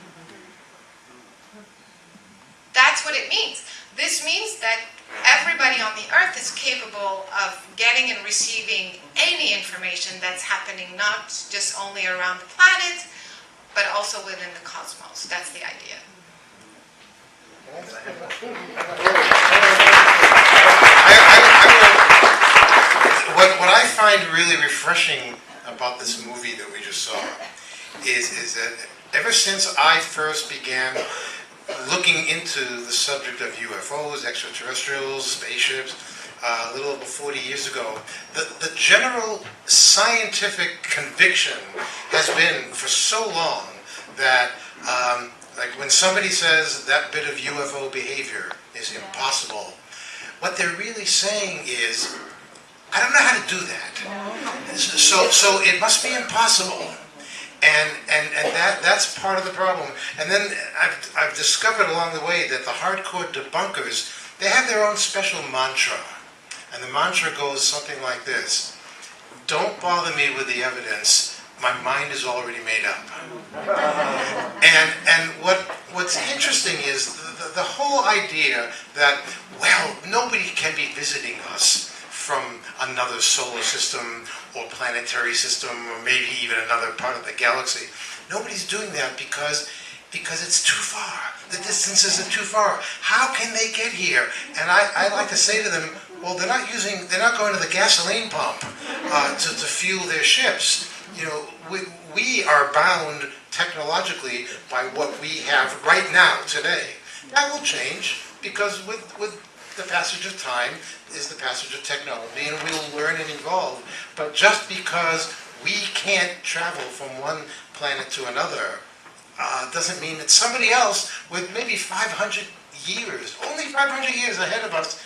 That's what it means. This means that everybody on the Earth is capable of getting and receiving any information that's happening, not just only around the planet, but also within the cosmos. That's the idea.
What I find really refreshing about this movie that we just saw is that ever since I first began looking into the subject of UFOs, extraterrestrials, spaceships, a little over 40 years ago, the general scientific conviction has been for so long that like when somebody says that bit of UFO behavior is impossible, what they're really saying is, I don't know how to do that. So it must be impossible. And that's part of the problem. And then I've discovered along the way that the hardcore debunkers, they have their own special mantra. And the mantra goes something like this: don't bother me with the evidence. My mind is already made up. And what's interesting is the whole idea that, well, nobody can be visiting us from another solar system or planetary system or maybe even another part of the galaxy. Nobody's doing that because it's too far. The distances are too far. How can they get here? And I like to say to them, well, they're not going to the gasoline pump to fuel their ships. You know, we are bound technologically by what we have right now, today. That will change because with the passage of time is the passage of technology, and we will learn and evolve. But just because we can't travel from one planet to another doesn't mean that somebody else with maybe 500 years, only 500 years ahead of us,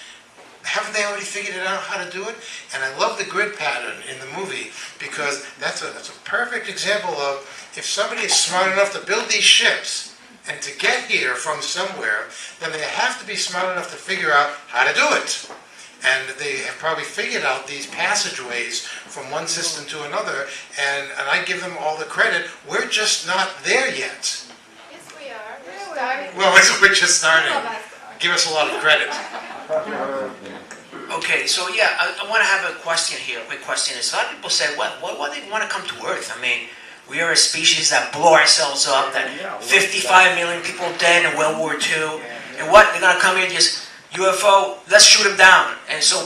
haven't they already figured it out how to do it? And I love the grid pattern in the movie because that's a perfect example of if somebody is smart enough to build these ships and to get here from somewhere, then they have to be smart enough to figure out how to do it. And they have probably figured out these passageways from one system to another, and I give them all the credit. We're just not there yet.
Yes, we are. We're starting.
Well, we're just starting. Give us a lot of credit.
Okay, so yeah, I want to have a question here. A quick question is, a lot of people say, why do they want to come to Earth? I mean, we are a species that blow ourselves up, that 55 million people dead in World War II, and what, they're going to come here and just, UFO, let's shoot them down. And so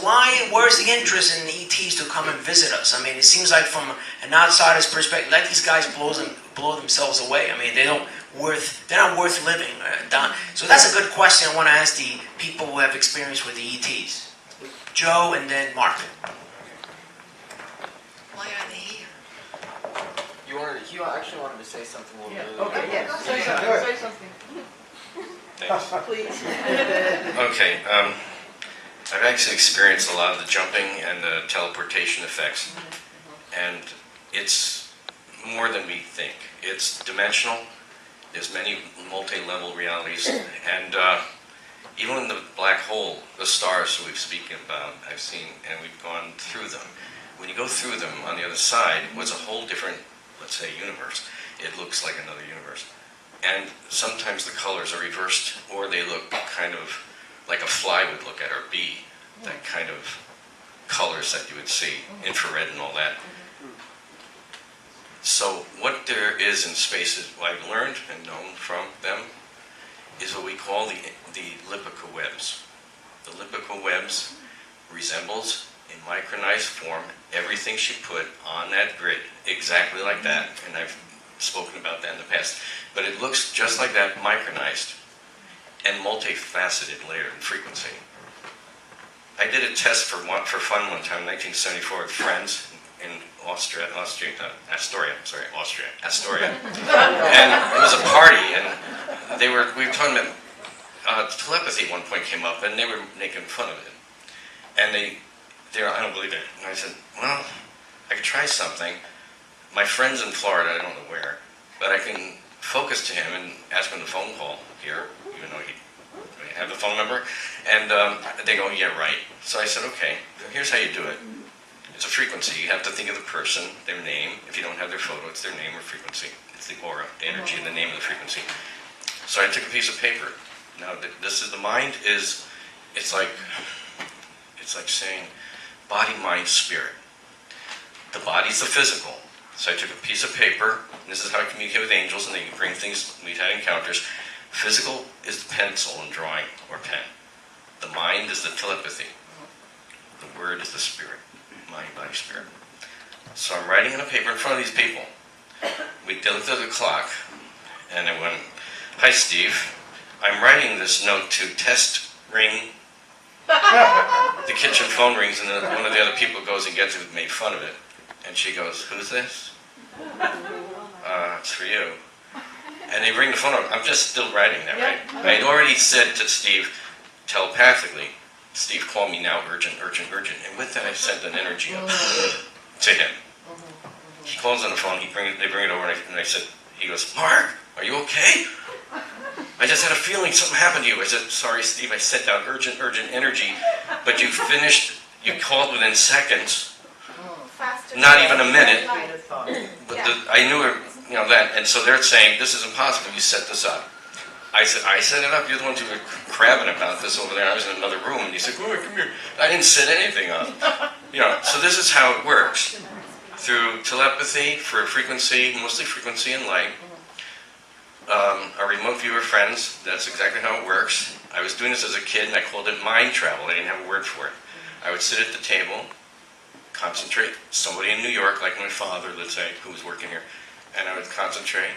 where's the interest in the ETs to come and visit us? I mean, it seems like from an outsider's perspective, let these guys blow themselves away. I mean, they're not worth living. So that's a good question I want to ask the people who have experience with the ETs. Joe and then Mark.
Why are they here?
You actually wanted to say something a little bit.
Okay,
Yes, say something.
Thanks.
Please.
Okay, I've actually experienced a lot of the jumping and the teleportation effects, and it's more than we think. It's dimensional. There's many multi-level realities, and even in the black hole, the stars we've spoken about, I've seen, and we've gone through them. When you go through them, on the other side was a whole different, let's say, universe. It looks like another universe. And sometimes the colors are reversed, or they look kind of like a fly would look at, or bee, that kind of colors that you would see, infrared and all that. So what there is in space, what I've learned and known from them, is what we call the elliptical webs. The elliptical webs resembles, in micronized form, everything she put on that grid, exactly like that, and I've spoken about that in the past. But it looks just like that, micronized, and multifaceted layer in frequency. I did a test for fun one time in 1974 with friends in Astoria. And it was a party, and we were talking about telepathy at one point came up, and they were making fun of it. And they're, I don't believe it. And I said, well, I could try something. My friend's in Florida, I don't know where, but I can focus to him and ask him the phone call here, even though he have the phone number, and they go, yeah, right. So I said, okay, here's how you do it. It's a frequency. You have to think of the person, their name. If you don't have their photo, it's their name or frequency. It's the aura, the energy, and the name of the frequency. So I took a piece of paper, Now, this is the mind is, it's like saying body, mind, spirit. The body's the physical. So I took a piece of paper, and this is how I communicate with angels, and they bring things, we've had encounters. Physical is the pencil and drawing, or pen. The mind is the telepathy. The word is the spirit. Mind, body, spirit. So I'm writing on a paper in front of these people. We looked at the clock, and I went, "Hi, Steve. I'm writing this note to test ring." The kitchen phone rings, and one of the other people goes and gets it and made fun of it. And she goes, "Who's this?" "It's for you." And they ring the phone up. I'm just still writing that, right? I'd already said to Steve telepathically, "Steve, call me now, urgent, urgent, urgent." And with that, I sent an energy up to him. He calls on the phone. They bring it over, and I said, he goes, "Mark, are you okay? I just had a feeling something happened to you." I said, "Sorry, Steve, I sent out urgent, urgent energy, but you called within seconds, not even a minute." But I knew that, and so they're saying, "This is impossible, you set this up." I said, "I set it up, you're the ones who were crabbing about this over there." I was in another room, and he said, "Come here. I didn't set anything up." So this is how it works. Through telepathy, for frequency, mostly frequency and light. Our remote viewer friends, that's exactly how it works. I was doing this as a kid, and I called it mind travel. I didn't have a word for it. I would sit at the table, concentrate. Somebody in New York, like my father, let's say, who was working here, and I would concentrate.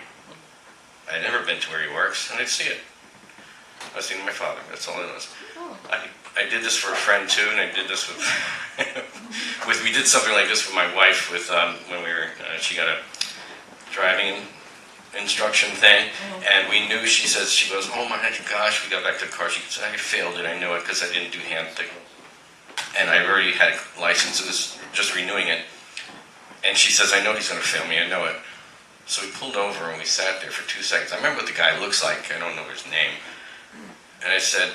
I'd never been to where he works, and I'd see it. I was seeing my father. That's all it was. I did this for a friend too, and I did this with, we did something like this with my wife with when we were. She got a driving instruction thing, and we knew. She goes, "Oh my gosh!" We got back to the car. She said, "I failed it. I know it because I didn't do hand thing, and I already had licenses, just renewing it." And she says, "I know he's going to fail me. I know it." So we pulled over and we sat there for 2 seconds. I remember what the guy looks like. I don't know his name. And I said,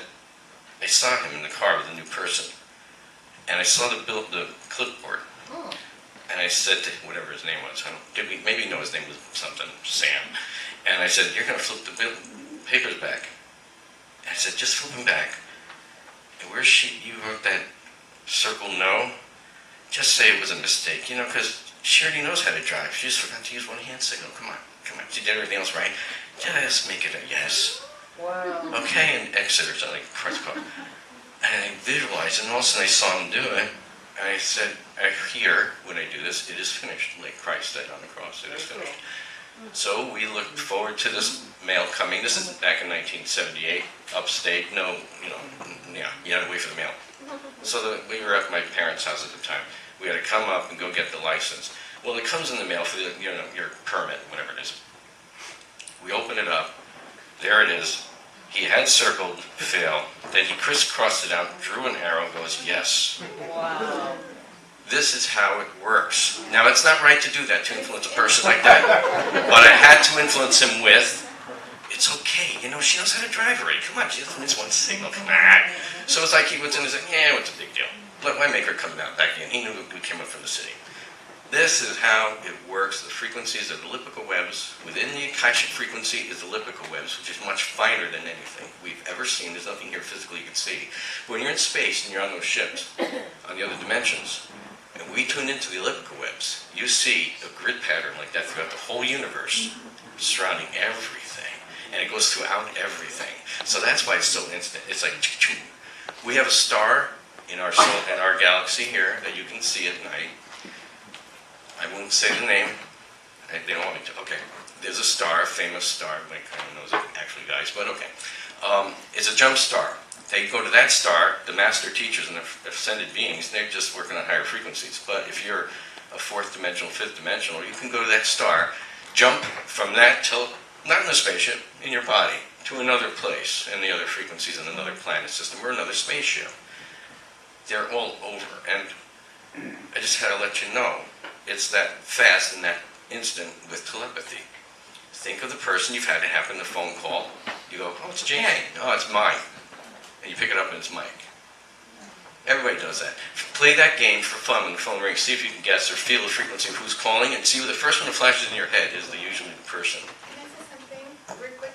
I saw him in the car with a new person. And I saw the clipboard. And I said to whatever his name was, maybe know his name was something, Sam. And I said, "You're going to flip the papers back." And I said, "Just flip them back. And where's you wrote that circle no? Just say it was a mistake, because she already knows how to drive. She just forgot to use one hand signal. Come on. She did everything else right. Just make it a yes."
Wow.
Okay, and exit or something, press call. And I visualized, and all of a sudden I saw him do it. And I said, "I hear when I do this, it is finished," like Christ said on the cross, it is finished. So we looked forward to this mail coming. This is back in 1978, upstate. No, you had to wait for the mail. So we were at my parents' house at the time. We had to come up and go get the license. Well, it comes in the mail for your permit, whatever it is. We open it up. There it is. He had circled fail. Then he crisscrossed it out, drew an arrow, goes yes.
Wow.
This is how it works. Now, it's not right to do that, to influence a person like that. But I had to influence him with, it's okay. She knows how to drive already. Come on, she doesn't miss one signal. Come on. So it's like he went in and said, "Yeah, what's a big deal? Let my maker come back in." He knew we came up from the city. This is how it works. The frequencies are the elliptical webs. Within the Akashic frequency is the elliptical webs, which is much finer than anything we've ever seen. There's nothing here physically you can see. But when you're in space and you're on those ships, on the other dimensions, and we tune into the elliptical webs, you see a grid pattern like that throughout the whole universe, surrounding everything. And it goes throughout everything. So that's why it's so instant. It's like, we have a star in our galaxy here that you can see at night. I won't say the name. They don't want me to. Okay. There's a star, a famous star. Everybody kind of knows it, actually, guys, but okay. It's a jump star. They go to that star, the master teachers and the ascended beings, they're just working on higher frequencies. But if you're a fourth dimensional, fifth dimensional, you can go to that star, jump from that till, not in a spaceship, in your body, to another place, and the other frequencies in another planet system, or another spaceship. They're all over. And I just had to let you know, it's that fast in that instant with telepathy. Think of the person you've had to happen, the phone call. You go, "Oh, it's J.A. Oh, it's mine." And you pick it up and it's Mike. Everybody does that. Play that game for fun when the phone rings. See if you can guess or feel the frequency of who's calling, and see what the first one that flashes in your head is usually the person.
Can I say something real quick?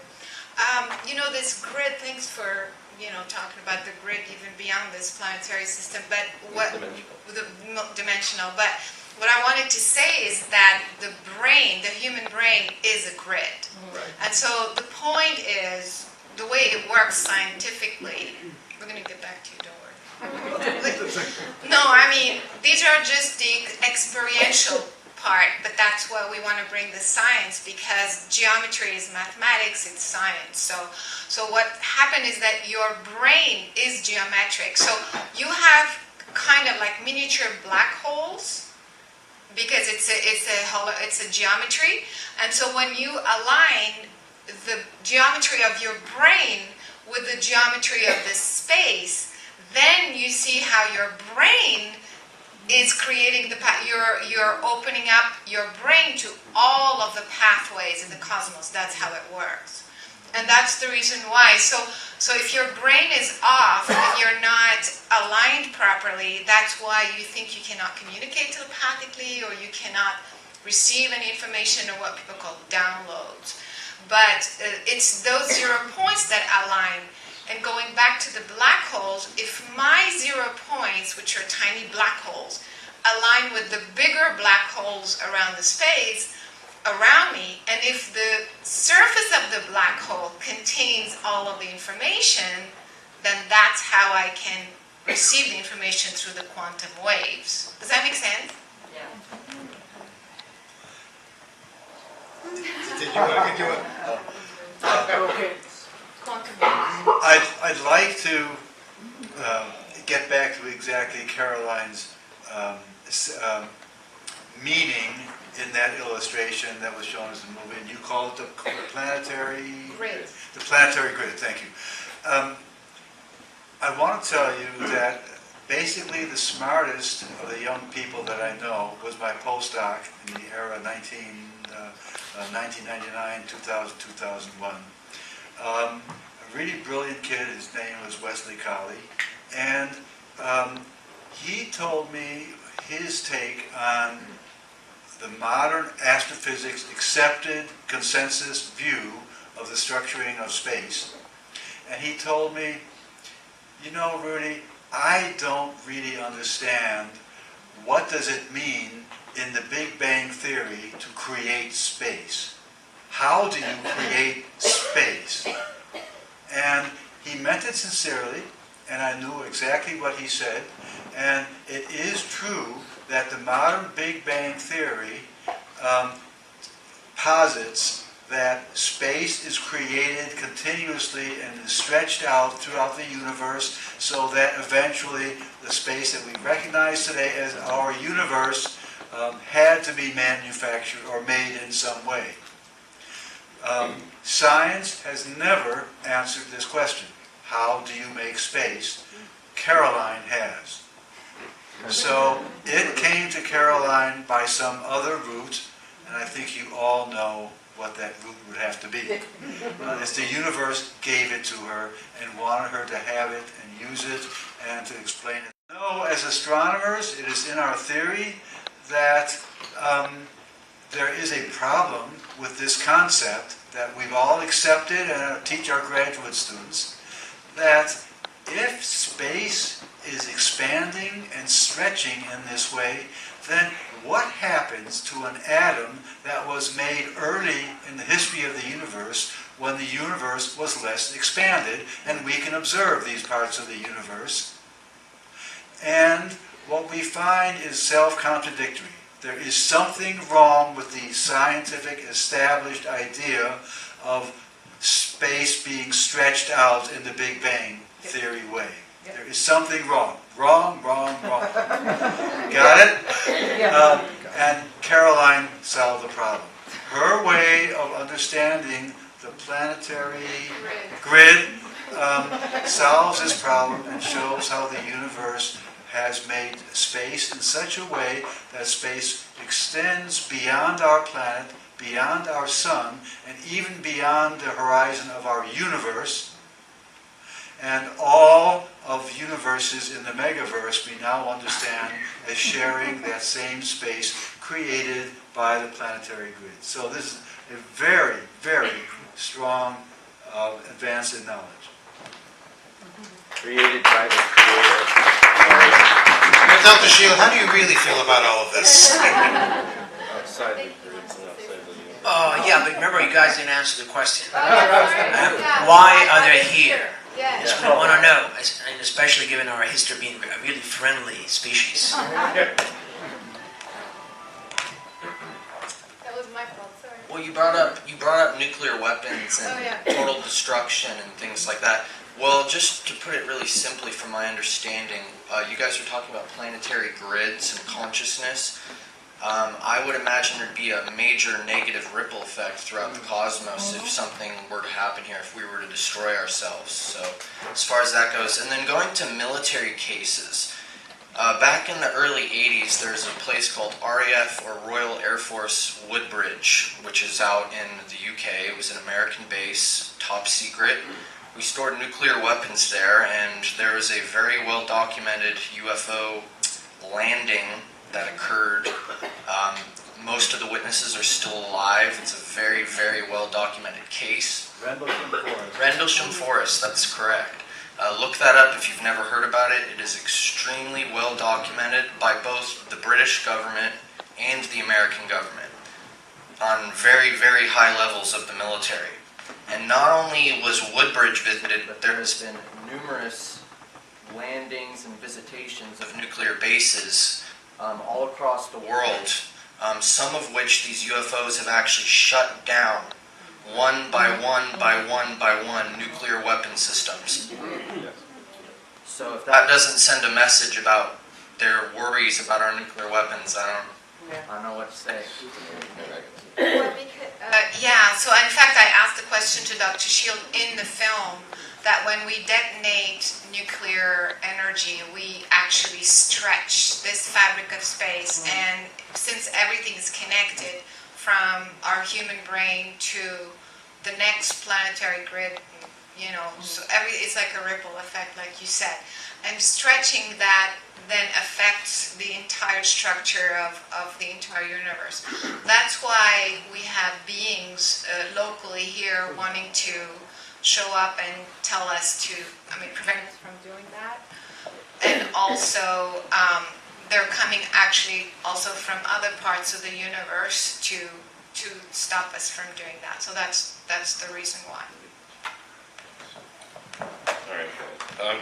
You know, this grid, thanks for, talking about the grid even beyond this planetary system, but what, dimensional, but what I wanted to say is that the brain, the human brain, is a grid.
Right.
And so the point is, the way it works scientifically, we're going to get back to you, don't worry. No, I mean, these are just the experiential part, but that's why we want to bring the science, because geometry is mathematics, it's science. So what happened is that your brain is geometric. So you have kind of like miniature black holes, because it's a geometry. And so when you align the geometry of your brain with the geometry of the space, then you see how your brain is creating the path. You're opening up your brain to all of the pathways in the cosmos. That's how it works. And that's the reason why. So if your brain is off and you're not aligned properly, that's why you think you cannot communicate telepathically, or you cannot receive any information, or what people call downloads. But it's those 0 points that align. And going back to the black holes, if my 0 points, which are tiny black holes, align with the bigger black holes around the space, around me, and if the surface of the black hole contains all of the information, then that's how I can receive the information through the quantum waves. Does that make sense?
Yeah.
Did you want to do it?
Okay.
Quantum waves.
I'd like to get back to exactly Caroline's meaning in that illustration that was shown as a movie, and you called it the planetary
Grid.
The planetary grid. Thank you. I want to tell you that basically the smartest of the young people that I know was my postdoc in the era 1999, 2000, 2001. A really brilliant kid. His name was Wesley Colley, and he told me his take on the modern astrophysics accepted consensus view of the structuring of space. And he told me, you know, Rudy, I don't really understand what does it mean in the Big Bang Theory to create space. How do you create space? And he meant it sincerely, and I knew exactly what he said. And it is true that the modern Big Bang Theory posits that space is created continuously and is stretched out throughout the universe, so that eventually the space that we recognize today as our universe had to be manufactured or made in some way. Science has never answered this question. How do you make space? Caroline has. So it came to Caroline by some other route, and I think you all know what that route would have to be. As the universe gave it to her and wanted her to have it and use it and to explain it. No, as astronomers, it is in our theory that there is a problem with this concept that we've all accepted and teach our graduate students, that if space is expanding and stretching in this way, then what happens to an atom that was made early in the history of the universe when the universe was less expanded, and we can observe these parts of the universe? And what we find is self-contradictory. There is something wrong with the scientific established idea of space being stretched out in the Big Bang Theory way. There is something wrong. Wrong. Got it? And Caroline solved the problem. Her way of understanding the planetary grid solves this problem and shows how the universe has made space in such a way that space extends beyond our planet, beyond our sun, and even beyond the horizon of our universe. And all of universes in the megaverse we now understand as sharing that same space created by the planetary grid. So this is a very, very strong advance in knowledge.
Created by the creator.
Dr. Schild, how do you really feel about all of this?
Outside the grids and outside the universe.
Yeah, but remember, you guys didn't answer the question.
Yeah.
Why are they here?
Yes.
That's what I want to know, and especially given our history of being a really friendly species.
That was my fault, sorry.
Well, you brought up nuclear weapons and
Oh, yeah.
total destruction and things like that. Well, just to put it really simply from my understanding, you guys are talking about planetary grids and consciousness. I would imagine there'd be a major negative ripple effect throughout the cosmos if something were to happen here, if we were to destroy ourselves. So as far as that goes. And then going to military cases, back in the early 80s, there's a place called RAF, or Royal Air Force Woodbridge, which is out in the UK. It was an American base, top secret. We stored nuclear weapons there, and there was a very well-documented UFO landing that occurred. Most of the witnesses are still alive. It's a very, very well-documented case.
Rendlesham Forest.
Rendlesham Forest, that's correct. Look that up if you've never heard about it. It is extremely well documented by both the British government and the American government on very, very high levels of the military. And not only was Woodbridge visited, but there has been numerous landings and visitations of nuclear bases all across the world, some of which these UFOs have actually shut down one by one by one by one nuclear weapon systems. So if that doesn't send a message about their worries about our nuclear weapons, I don't know what to say.
Yeah, so in fact I asked the question to Dr. Schild in the film that when we detonate nuclear energy, we actually stretch this fabric of space, and since everything is connected from our human brain to the next planetary grid, you know, so it's like a ripple effect, like you said. And stretching that then affects the entire structure of the entire universe. That's why we have beings locally here wanting to show up and tell us to, prevent us from doing that. And also, they're coming actually also from other parts of the universe to stop us from doing that. So that's the reason why.
All right.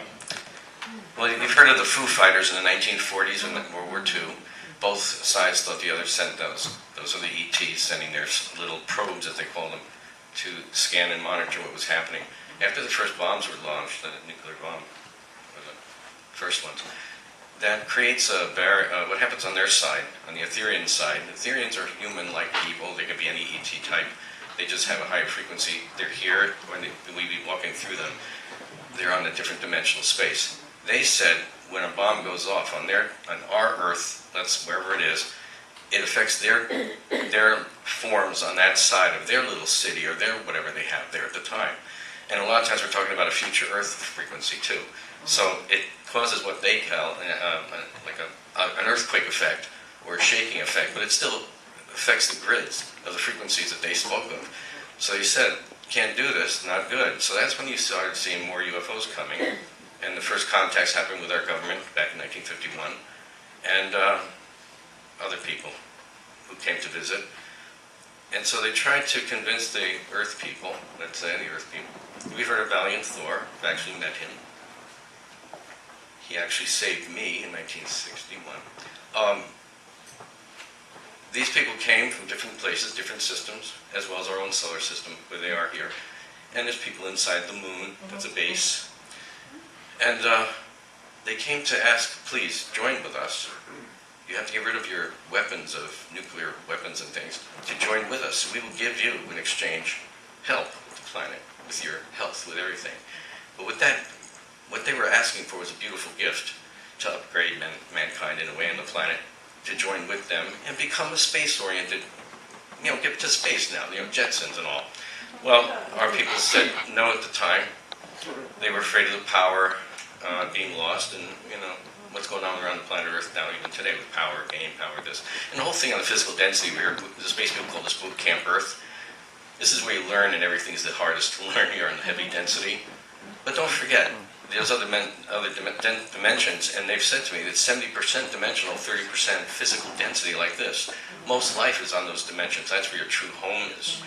Well, you've heard of the Foo Fighters in the 1940s and World War II. Both sides thought the other sent those. Those are the ETs sending their little probes, as they call them, to scan and monitor what was happening. After the first bombs were launched, the nuclear bomb, or the first ones, that creates a barrier. What happens on their side, on the Etherian side? Etherians are human-like people. They could be any ET type. They just have a higher frequency. They're here, when we be walking through them. They're on a different dimensional space. They said when a bomb goes off on our Earth, that's wherever it is, it affects their forms on that side of their little city or their whatever they have there at the time. And a lot of times we're talking about a future Earth frequency too. So it causes what they call like an earthquake effect or a shaking effect, but it still affects the grids of the frequencies that they spoke of. So he said, can't do this, not good. So that's when you started seeing more UFOs coming. And the first contacts happened with our government back in 1951. And other people who came to visit. And so they tried to convince the Earth people, let's say the Earth people. We've heard of Valiant Thor. I've actually met him. He actually saved me in 1961. These people came from different places, different systems, as well as our own solar system, where they are here. And there's people inside the moon, that's a base. And they came to ask, please, join with us. You have to get rid of your weapons of nuclear weapons and things to join with us. We will give you, in exchange, help with the planet, with your health, with everything. But with that, what they were asking for was a beautiful gift to upgrade mankind in a way on the planet, to join with them and become a space-oriented, get to space now, Jetsons and all. Well, our people said no at the time. They were afraid of the power being lost, and what's going on around the planet Earth now, even today, with power, gain power, this. And the whole thing on the physical density, the space people call this boot camp Earth. This is where you learn, and everything's the hardest to learn here in the heavy density. But don't forget, there's other dimensions, and they've said to me that 70% dimensional, 30% physical density like this. Most life is on those dimensions. That's where your true home is.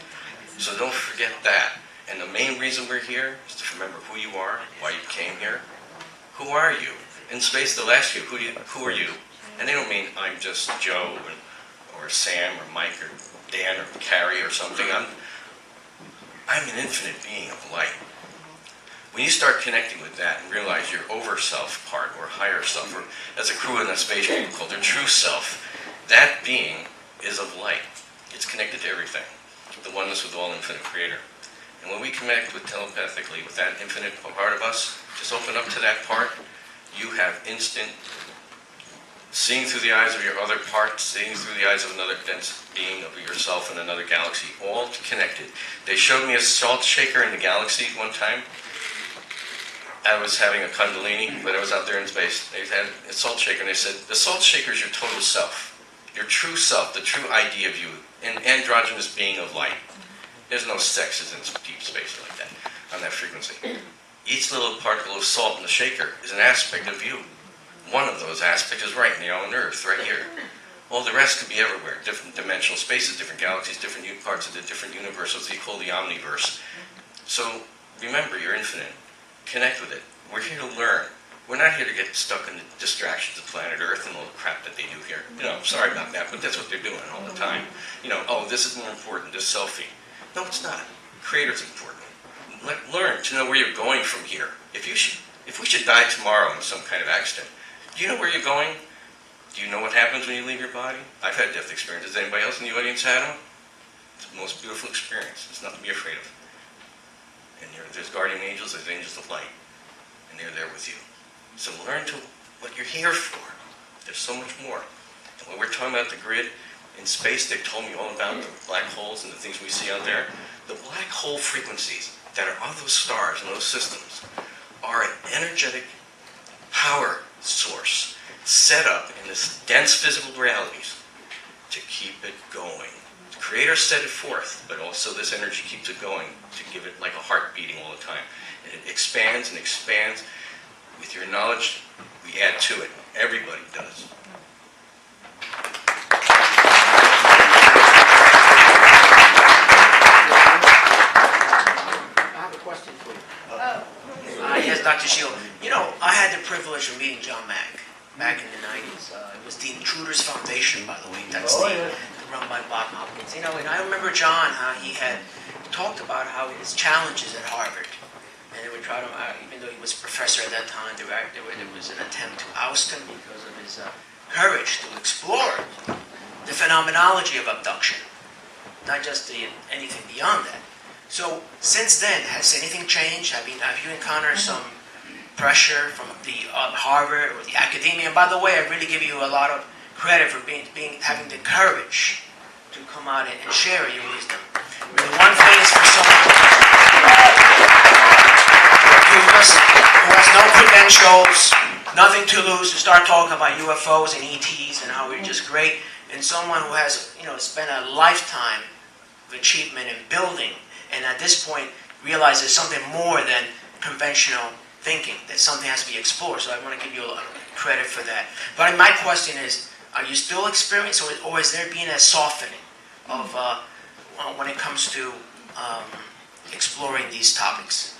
So don't forget that. And the main reason we're here is to remember who you are, why you came here. Who are you? In space, they'll ask you, who are you? And they don't mean I'm just Joe or Sam or Mike or Dan or Carrie or something. I'm an infinite being of light. When you start connecting with that and realize your over-self part or higher self, or as a crew in a spaceship called their true self, that being is of light. It's connected to everything. The oneness with all infinite creator. And when we connect with telepathically with that infinite part of us, just open up to that part, you have instant seeing through the eyes of your other part, seeing through the eyes of another dense being of yourself in another galaxy, all connected. They showed me a salt shaker in the galaxy one time. I was having a kundalini, but I was out there in space. They had a salt shaker, and they said, the salt shaker is your total self, your true self, the true idea of you, an androgynous being of light. There's no sexes in deep space like that, on that frequency. Each little particle of salt in the shaker is an aspect of you. One of those aspects is right now on Earth, right here. All the rest could be everywhere, different dimensional spaces, different galaxies, different parts of the different universes we call the omniverse. So remember, you're infinite. Connect with it. We're here to learn. We're not here to get stuck in the distractions of planet Earth and all the crap that they do here. I'm sorry about that, but that's what they're doing all the time. Oh, this is more important, this selfie. No, it's not. Creator's important. Learn to know where you're going from here. If we should die tomorrow in some kind of accident, do you know where you're going? Do you know what happens when you leave your body? I've had death experiences. Has anybody else in the audience had them? It's the most beautiful experience. It's nothing to be afraid of. And there's guardian angels, there's angels of light. And they're there with you. So learn to what you're here for. There's so much more. And when we're talking about the grid, in space, they told me all about the black holes and the things we see out there. The black hole frequencies that are on those stars and those systems are an energetic power source set up in this dense physical realities to keep it going. The Creator set it forth, but also this energy keeps it going to give it like a heart beating all the time. And it expands and expands. With your knowledge, we add to it. Everybody does.
Yes, Dr. Schild. I had the privilege of meeting John Mack back in the 90s. It was the Intruders Foundation, by the way. That's run by Bob Hopkins. And I remember John, how he had talked about how his challenges at Harvard. And they would try to, even though he was a professor at that time, there was an attempt to oust him because of his courage to explore the phenomenology of abduction, not just anything beyond that. So since then, has anything changed? Have you encountered some pressure from the Harvard or the academia? And by the way, I really give you a lot of credit for having the courage to come out and share your wisdom. The one thing is for someone who has no credentials, nothing to lose, to start talking about UFOs and ETs and how we're just great, and someone who has spent a lifetime of achievement in building, and at this point realizes something more than conventional thinking, that something has to be explored. So I want to give you a lot of credit for that. But my question is, are you still experiencing, or is there being a softening of when it comes to exploring these topics?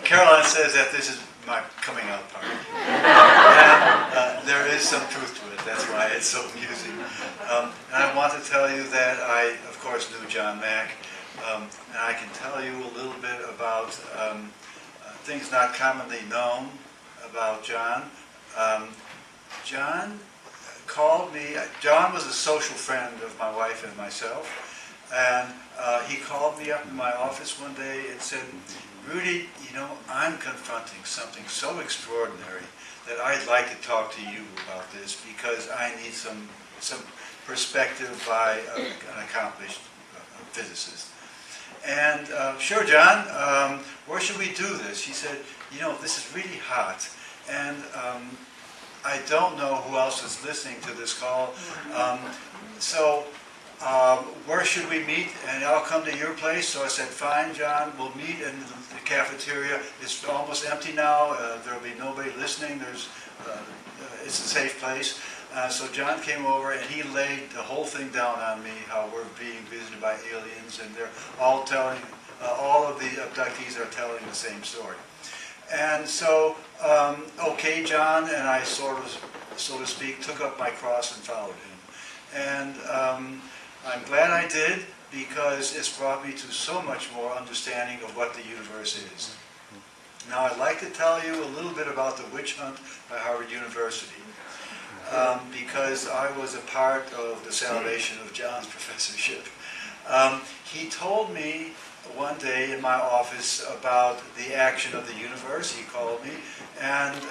Caroline says that this is my coming out party. And there is some truth to it. That's why it's so amusing. And I want to tell you that I, of course, knew John Mack. And I can tell you a little bit about things not commonly known about John. John called me. John was a social friend of my wife and myself. And he called me up in my office one day and said, Rudy, I'm confronting something so extraordinary that I'd like to talk to you about this because I need some perspective by an accomplished physicist. And sure, John, where should we do this? He said, this is really hot, And I don't know who else is listening to this call. So where should we meet? And I'll come to your place. So I said, fine, John, we'll meet in the cafeteria. It's almost empty now. There'll be nobody listening. It's a safe place. So John came over and he laid the whole thing down on me, how we're being visited by aliens, and they're all telling, all of the abductees are telling the same story. And so, okay, John, and I sort of, so to speak, took up my cross and followed him. And I'm glad I did, because it's brought me to so much more understanding of what the universe is. Now, I'd like to tell you a little bit about the witch hunt by Harvard University, because I was a part of the salvation of John's professorship. He told me one day in my office about the action of the universe. He called me, and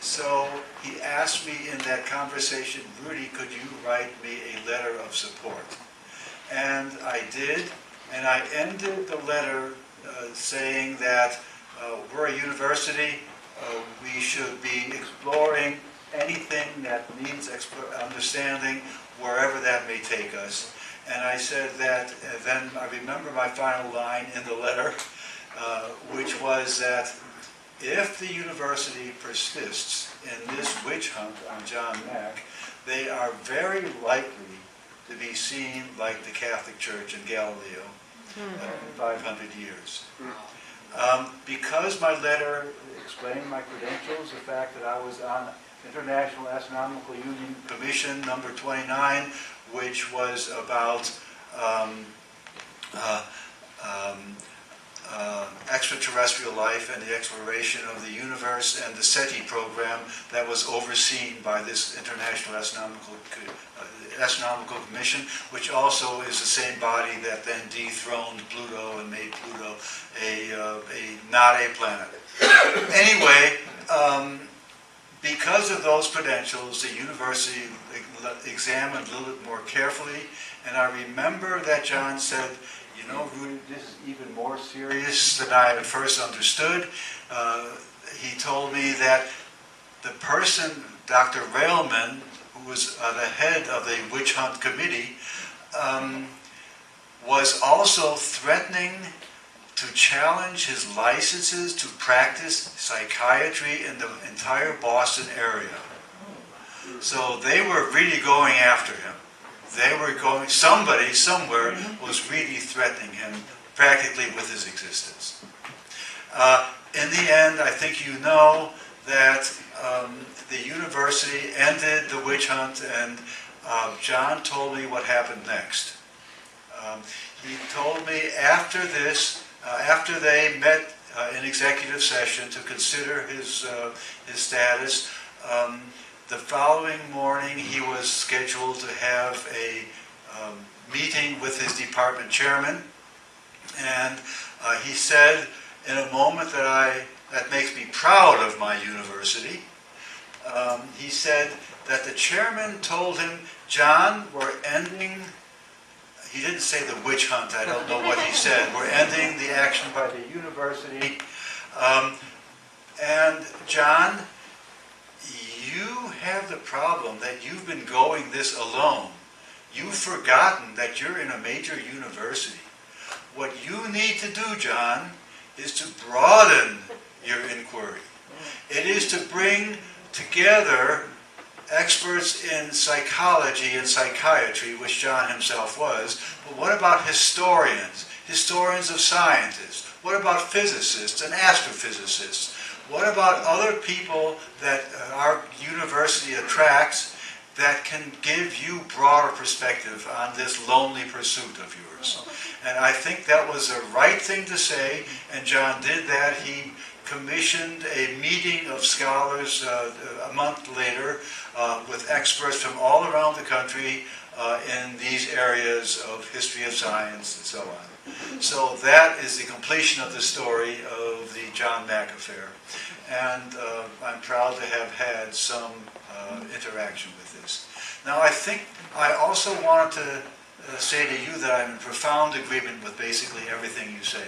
so he asked me in that conversation, Rudy, could you write me a letter of support? And I did, and I ended the letter saying that we're a university, we should be exploring anything that needs understanding, wherever that may take us. And I said that, then I remember my final line in the letter, which was that if the university persists in this witch hunt on John Mack, they are very likely to be seen like the Catholic Church in Galileo in 500 years. Because my letter explained my credentials, the fact that I was on International Astronomical Union Commission number 29, which was about extraterrestrial life and the exploration of the universe, and the SETI program that was overseen by this International Astronomical Commission, which also is the same body that then dethroned Pluto and made Pluto not a planet. Anyway, because of those credentials, the university examined a little bit more carefully, and I remember that John said, you know, Rudy, this is even more serious than I at first understood. He told me that the person, Dr. Railman, who was the head of the witch hunt committee, was also threatening to challenge his licenses to practice psychiatry in the entire Boston area. So they were really going after him. They were going, somebody, somewhere, was really threatening him practically with his existence. In the end, I think you know that the university ended the witch hunt, and John told me what happened next. He told me after this, after they met in executive session to consider his status, the following morning he was scheduled to have a meeting with his department chairman, and he said, in a moment that makes me proud of my university, he said that the chairman told him, John, we're ending, he didn't say the witch hunt, I don't know what he said, we're ending the action by the university, and John, you have the problem that you've been going this alone. You've forgotten that you're in a major university. What you need to do, John, is to broaden your inquiry. It is to bring together experts in psychology and psychiatry, which John himself was, but what about historians, historians of scientists? What about physicists and astrophysicists? What about other people that our university attracts that can give you broader perspective on this lonely pursuit of yours? And I think that was the right thing to say, and John did that. He commissioned a meeting of scholars a month later with experts from all around the country in these areas of history of science and so on. So that is the completion of the story of the John Mack affair. And I'm proud to have had some interaction with this. Now I think I also wanted to say to you that I'm in profound agreement with basically everything you say,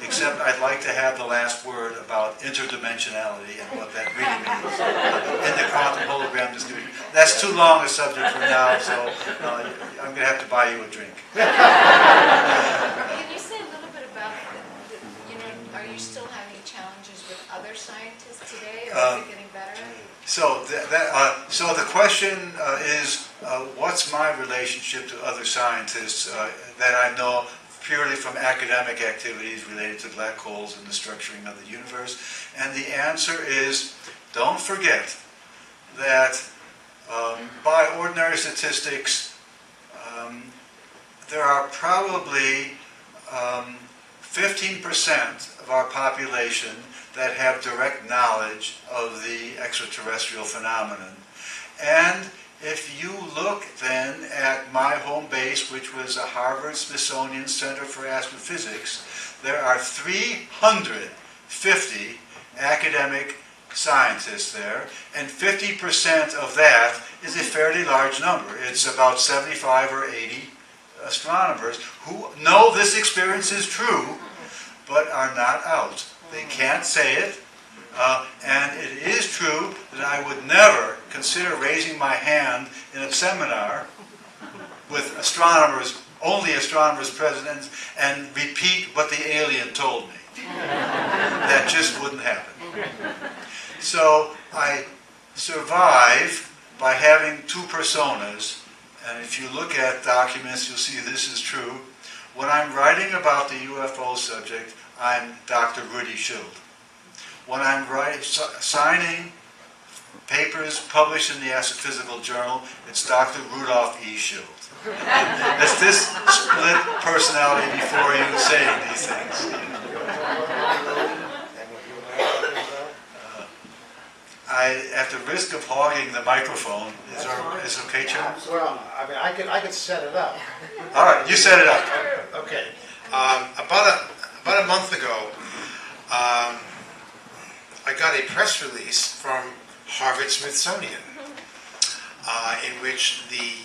except I'd like to have the last word about interdimensionality and what that really means in the quantum hologram distribution. That's too long a subject for now, so I'm going to have to buy you a drink.
Can you say a little bit about, are you still having challenges with other scientists today, or is it getting better?
So so the question is, what's my relationship to other scientists that I know purely from academic activities related to black holes and the structuring of the universe? And the answer is, don't forget that by ordinary statistics, there are probably 15% of our population that have direct knowledge of the extraterrestrial phenomenon. And if you look then at my home base, which was a Harvard-Smithsonian Center for Astrophysics, there are 350 academic scientists there, and 50% of that is a fairly large number. It's about 75 or 80 astronomers who know this experience is true, but are not out. They can't say it, and it is true that I would never consider raising my hand in a seminar with astronomers, only astronomers present, and repeat what the alien told me. That just wouldn't happen. So I survive by having two personas, and if you look at documents, you'll see this is true. When I'm writing about the UFO subject, I'm Dr. Rudy Schild. When I'm signing papers published in the Astrophysical Journal, it's Dr. Rudolph E. Schild. It's this split personality before you saying these things. At the risk of hogging the microphone, is it okay, Chair?
Well, I mean, I could set it up.
All right, you set it up.
Okay. About a month ago, I got a press release from Harvard-Smithsonian in which the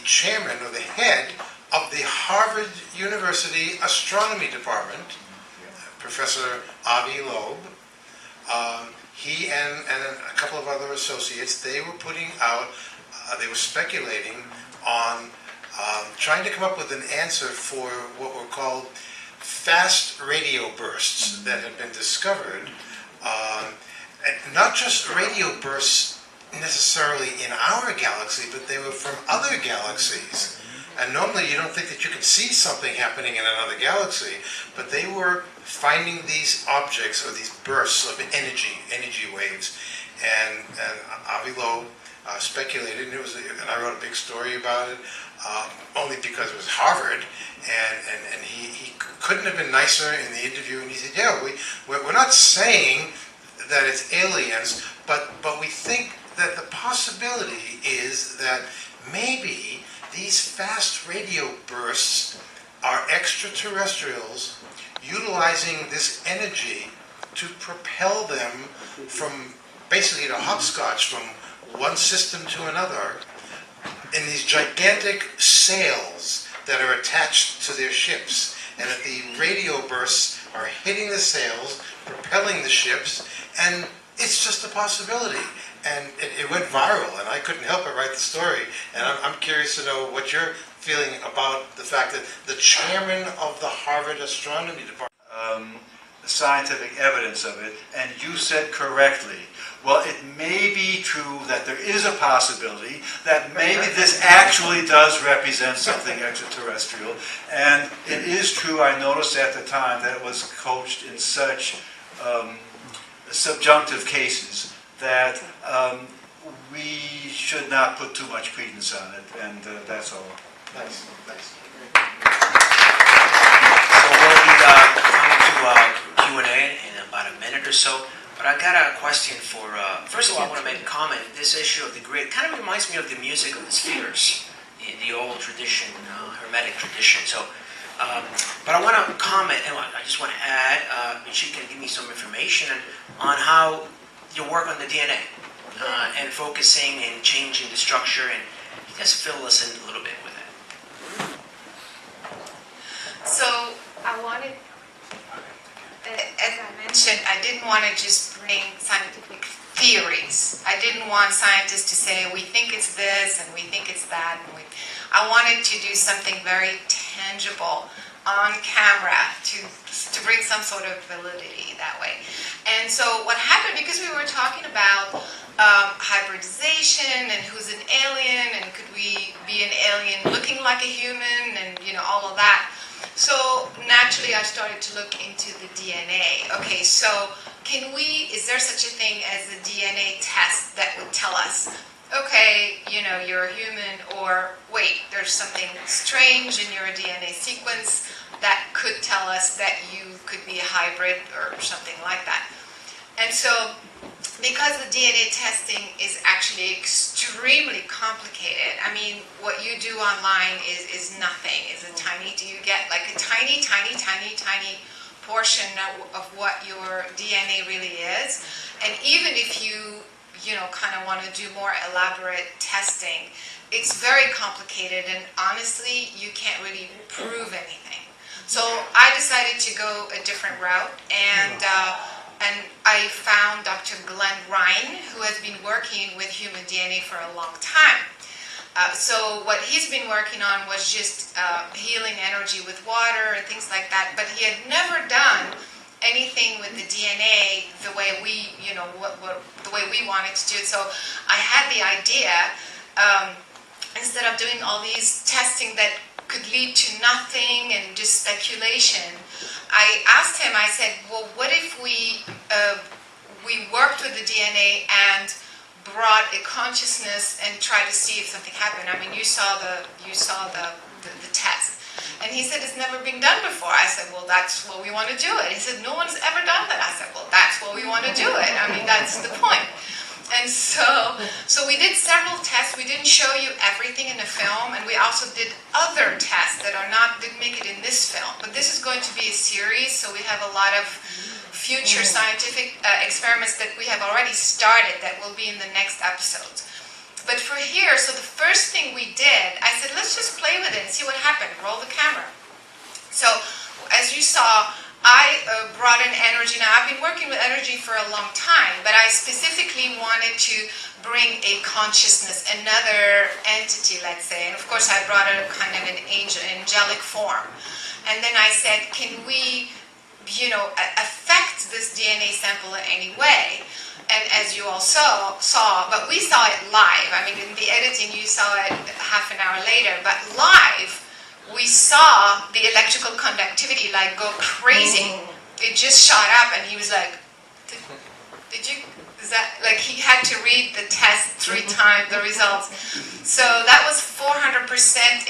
chairman or the head of the Harvard University Astronomy Department, Professor Avi Loeb, he and a couple of other associates, they were putting out, they were speculating on trying to come up with an answer for what were called fast radio bursts that had been discovered. And not just radio bursts necessarily in our galaxy, but they were from other galaxies. And normally you don't think that you can see something happening in another galaxy, but they were finding these objects or these bursts of energy waves. And Avi Loeb speculated, and I wrote a big story about it, only because it was Harvard, and he couldn't have been nicer in the interview. And he said, "Yeah, we're not saying that it's aliens, but we think that the possibility is that maybe these fast radio bursts are extraterrestrials utilizing this energy to propel them from basically to hopscotch from one system to another in these gigantic sails that are attached to their ships, and that the radio bursts are hitting the sails, propelling the ships, and it's just a possibility." And it went viral, and I couldn't help but write the story. And I'm curious to know what you're feeling about the fact that the chairman of the Harvard Astronomy Department...
scientific evidence of it, and you said correctly, well, it may be true that there is a possibility that maybe this actually does represent something extraterrestrial, and it is true, I noticed at the time, that it was coached in such subjunctive cases that we should not put too much credence on it, and that's all.
Nice.
So we'll be coming to Q&A in about a minute or so. But I got a question for, first of all, I want to make a comment. This issue of the grid kind of reminds me of the music of the spheres, the old tradition, Hermetic tradition. So, but I want to comment, and I just want to add, if you can give me some information on how you work on the DNA and focusing and changing the structure, and just fill us in a little bit with that.
So I wanted, as I mentioned, I didn't want to just bring scientific theories. I didn't want scientists to say, we think it's this and we think it's that. I wanted to do something very tangible on camera to bring some sort of validity that way. And so what happened, because we were talking about hybridization and who's an alien and could we be an alien looking like a human and all of that. So naturally I started to look into the DNA. Okay, so is there such a thing as a DNA test that would tell us, okay, you're a human, or wait, there's something strange in your DNA sequence that could tell us that you could be a hybrid or something like that. And so, because the DNA testing is actually extremely complicated, I mean, what you do online is nothing. You get like a tiny portion of what your DNA really is. And even if you kind of want to do more elaborate testing, it's very complicated, and honestly, you can't really prove anything. So I decided to go a different route, and I found Dr. Glenn Ryan, who has been working with human DNA for a long time. So what he's been working on was just healing energy with water and things like that, but he had never done anything with the DNA the way we, the way we wanted to do it. So I had the idea, instead of doing all these testing that could lead to nothing and just speculation, I asked him, I said, well, what if we worked with the DNA and brought a consciousness and tried to see if something happened? I mean, you saw the test. And he said, it's never been done before. I said, well, that's what we want to do it. He said, no one's ever done that. I said, well, that's what we want to do it. I mean, that's the point. And so we did several tests. We didn't show you everything in the film, and we also did other tests that didn't make it in this film. But this is going to be a series, so we have a lot of future scientific experiments that we have already started that will be in the next episodes. But for here, so the first thing we did, I said, let's just play with it and see what happened. Roll the camera. So as you saw, I brought in energy. Now, I've been working with energy for a long time, but I specifically wanted to bring a consciousness, another entity, let's say. And of course, I brought a kind of an angelic form. And then I said, can we, affect this DNA sample in any way? And as you all saw, but we saw it live. I mean, in the editing, you saw it half an hour later, but live, we saw the electrical conductivity go crazy. It just shot up, and he was like, did you, is that, he had to read the test 3 times, the results. So that was 400%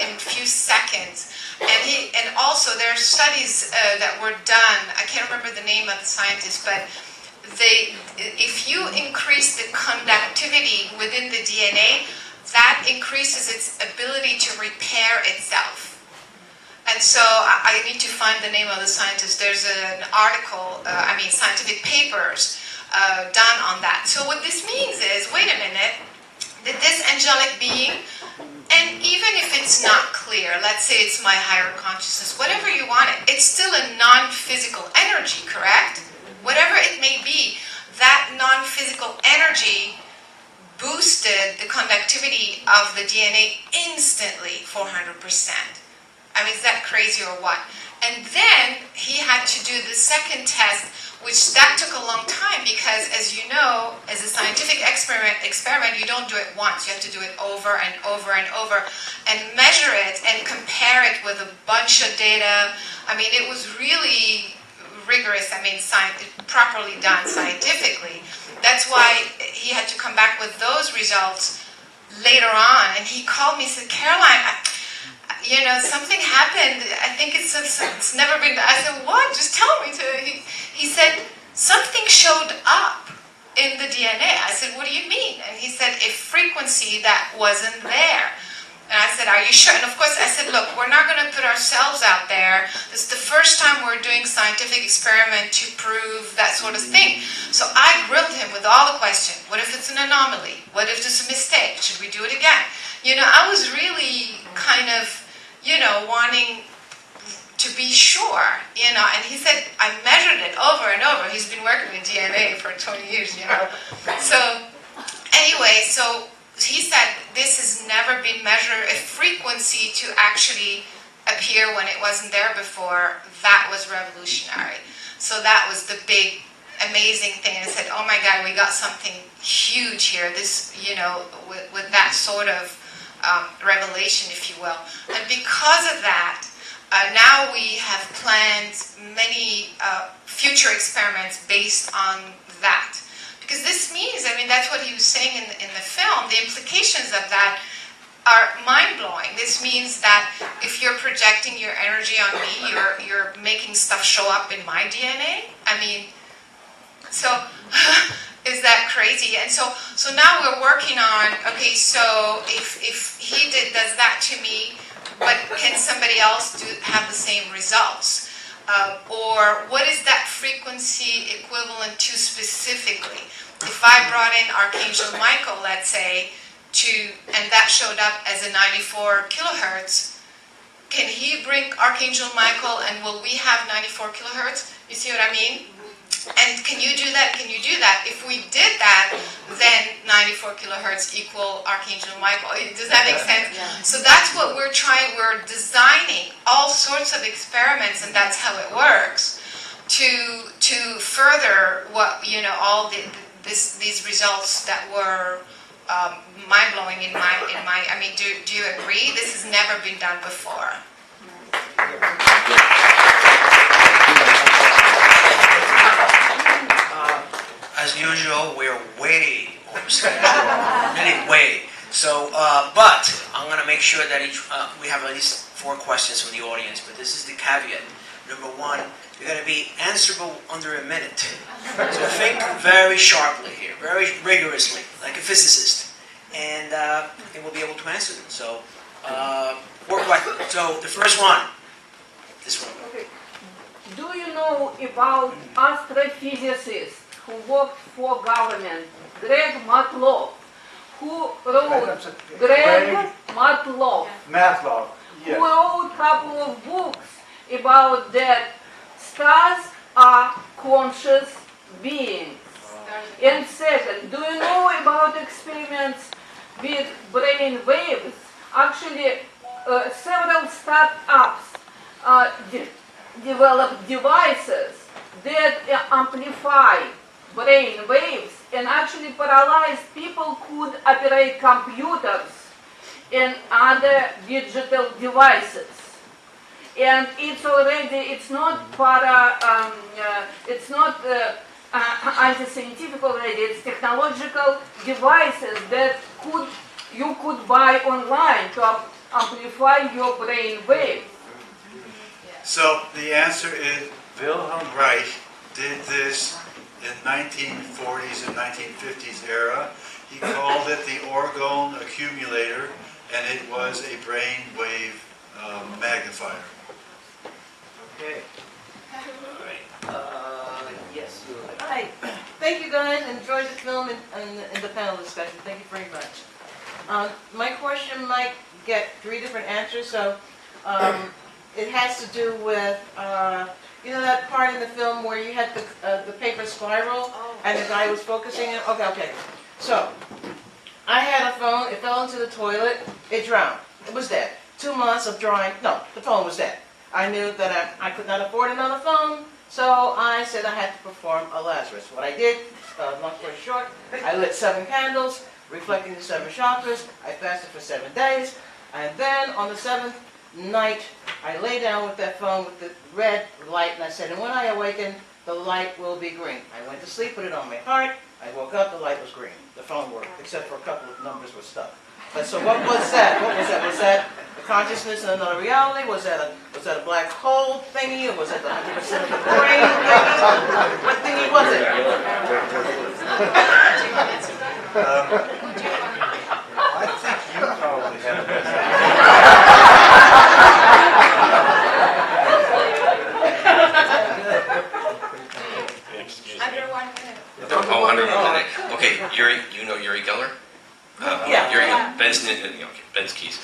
in a few seconds. And also there are studies that were done, I can't remember the name of the scientist, but if you increase the conductivity within the DNA, that increases its ability to repair itself. And so I need to find the name of the scientist. There's an article, scientific papers done on that. So what this means is, wait a minute, that this angelic being, and even if it's not clear, let's say it's my higher consciousness, whatever you want it's still a non-physical energy, correct? Whatever it may be, that non-physical energy boosted the conductivity of the DNA instantly, 400%. I mean, is that crazy or what? And then he had to do the second test, which that took a long time because, as you know, as a scientific experiment, you don't do it once. You have to do it over and over and over and measure it and compare it with a bunch of data. I mean, it was really rigorous, properly done scientifically. That's why he had to come back with those results later on. And he called me and said, Caroline, something happened. I think it's never been done. I said, what? Just tell me. He said, something showed up in the DNA. I said, what do you mean? And he said, a frequency that wasn't there. And I said, are you sure? And of course I said, look, we're not going to put ourselves out there. This is the first time we're doing scientific experiment to prove that sort of thing. So I grilled him with all the questions. What if it's an anomaly? What if it's a mistake? Should we do it again? I was really kind of, wanting to be sure, you know. And he said, I measured it over and over. He's been working with DNA for 20 years, you know. So anyway, so he said this has never been measured, a frequency to actually appear when it wasn't there before. That was revolutionary. So that was the big, amazing thing. And I said, oh my God, we got something huge here. This, you know, with that sort of revelation, if you will. And because of that, now we have planned many future experiments based on that. Because this means, I mean, that's what he was saying in the film, the implications of that are mind-blowing. This means that if you're projecting your energy on me, you're making stuff show up in my DNA. I mean, so is that crazy? And so now we're working on, okay, so if he does that to me, but can somebody else have the same results? Or what is that frequency equivalent to specifically? If I brought in Archangel Michael, let's say, and that showed up as a 94 kilohertz, can he bring Archangel Michael and will we have 94 kilohertz? You see what I mean? And can you do that? Can you do that? If we did that, then 94 kilohertz equal Archangel Michael. Does that make sense?
Yeah.
So that's what we're trying. We're designing all sorts of experiments, and that's how it works, to further what, you know, all these results that were mind-blowing in my. I mean, do you agree? This has never been done before.
As usual, we're way over schedule, really way. So, but I'm going to make sure that we have at least 4 questions from the audience, but this is the caveat. Number 1, you're going to be answerable under a minute. So think very sharply here, very rigorously, like a physicist, and we'll be able to answer them. So, 4 questions. So, the first one, this one.
Okay. Do you know about astrophysicist who worked for government, Greg Matloff, who wrote Matloff,
Yes.
who wrote a couple of books about that stars are conscious beings. And second, do you know about experiments with brain waves? Actually, several startups developed devices that amplify brain waves, and actually paralyzed people could operate computers and other digital devices. And it's not anti-scientific already, it's technological devices that you could buy online to amplify your brain waves.
So the answer is Wilhelm Reich did this in 1940s and 1950s era. He called it the orgone accumulator, and it was a brain wave magnifier.
Okay. Yes.
Hi. Thank you guys. Enjoyed the film and the panel discussion. Thank you very much. My question might get 3 different answers. So it has to do with you know that part in the film where you had the paper spiral and the guy was focusing it? Okay. So, I had a phone, it fell into the toilet, it drowned. It was dead. 2 months of drawing, no, the phone was dead. I knew that I could not afford another phone, so I said I had to perform a Lazarus. What I did, long story short, I lit 7 candles, reflecting the 7 chakras. I fasted for 7 days, and then on the 7th night, I lay down with that phone with the red light, and I said, and when I awaken, the light will be green. I went to sleep, put it on my heart. I woke up, the light was green. The phone worked, except for a couple of numbers were stuck. But so what was that? What was that? Was that the consciousness in another reality? Was that a black hole thingy? Or was that the 100% of the brain thingy? What thingy was it?
I think you probably have a better
Under 1 minute.
Oh, under 1 minute. Okay, Yuri, you know Yuri Geller?
Yeah.
Yuri Geller. Ben's keys.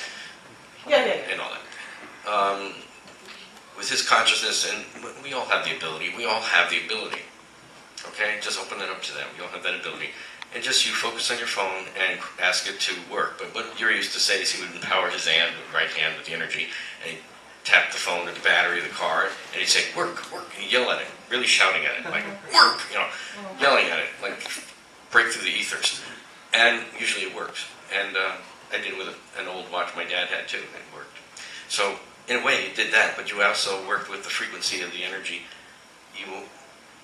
Yeah.
And all that. with his consciousness, and we all have the ability. We all have the ability. Okay, just open it up to them. You all have that ability. And just you focus on your phone and ask it to work. But what Yuri used to say is he would empower his right hand with the energy, and he'd tap the phone or the battery of the car, and he'd say, work, work, and he'd yell at it, really shouting at it, like, work, yelling at it, like, break through the ethers. And usually it works. And I did it with an old watch my dad had too, and it worked. So, in a way, you did that, but you also worked with the frequency of the energy.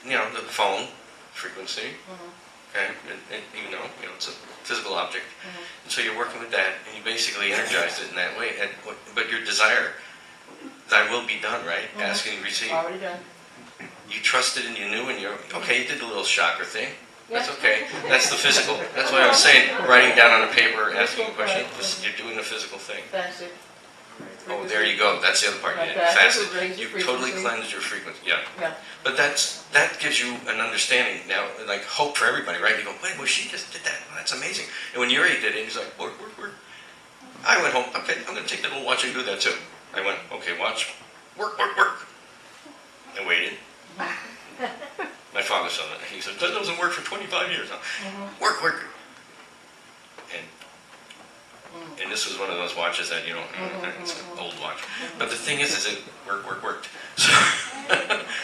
The phone frequency, okay, and it's a physical object, and so you're working with that, and you basically energized it in that way. But your desire, thy will be done, right? Ask and receive.
Already done.
You trusted and you knew, and you're okay. You did the little chakra thing. That's okay. That's the physical. That's what I was saying. Writing down on a paper, asking a question. You're doing the physical thing.
That's it.
Oh, there you go. That's the other part. You fasted. You totally cleansed your frequency. Yeah. But that gives you an understanding now, like hope for everybody, right? You go, wait, well, she just did that. Well, that's amazing. And when Yuri did it, he's like, work, work, work. I went home. Okay, I'm going to take that little watch and do that too. I went, okay, watch, work, work, work. I waited. My father saw that. He said, that doesn't work for 25 years now. Work, work. And this was one of those watches that, it's an old watch. But the thing is it worked.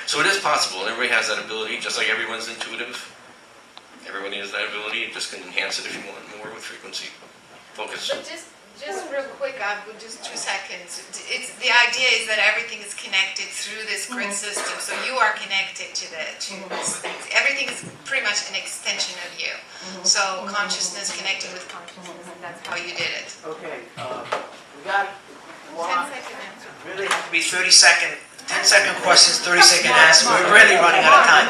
So it is possible. Everybody has that ability, just like everyone's intuitive. Everybody has that ability. You just can enhance it if you want more with frequency. Focus.
But just real quick, just 2 seconds. The idea is that everything is connected through this grid system, so you are connected to this thing. Everything is pretty much an extension of you. So consciousness connecting with consciousness, and that's how you did it.
Okay, we got
10-second answer.
really have to be
10-second questions, 30-second answers. We're really running out of time.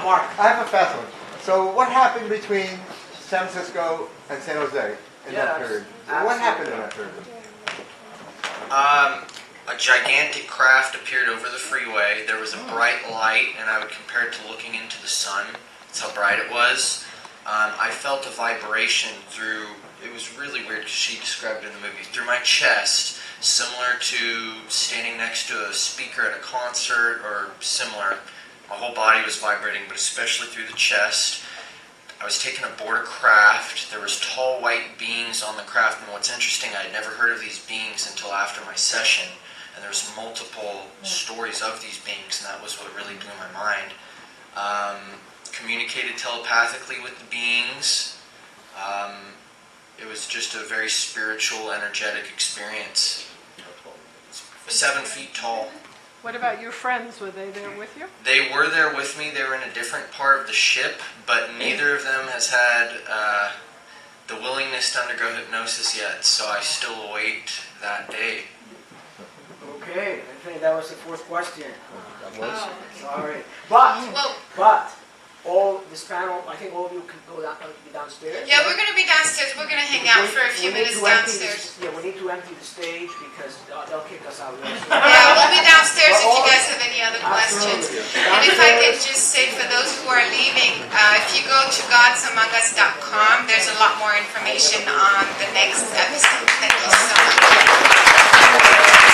Mark.
I have a fast one. So what happened between San Francisco and San Jose in that period? What happened in that period?
A gigantic craft appeared over the freeway. There was a bright light, and I would compare it to looking into the sun. That's how bright it was. I felt a vibration through, it was really weird because she described it in the movie, through my chest, similar to standing next to a speaker at a concert or similar. My whole body was vibrating, but especially through the chest. I was taken aboard a craft. There was tall white beings on the craft, and what's interesting, I had never heard of these beings until after my session, and there was multiple stories of these beings, and that was what really blew my mind. Communicated telepathically with the beings. It was just a very spiritual, energetic experience. 7 feet tall.
What about your friends? Were they there with you?
They were there with me. They were in a different part of the ship, but neither of them has had the willingness to undergo hypnosis yet, so I still await that day.
Okay, I think that was the 4th question.
That was.
Sorry. But, all this panel, I think all of you can go be downstairs.
Yeah, we're going to be downstairs. We're going to hang out for a few minutes downstairs.
We need to empty the stage because they'll kick us out.
Yeah, we'll be downstairs if you guys have any other questions. And if I could just say for those who are leaving, if you go to godsamongus.com, there's a lot more information on the next episode. Thank you so much.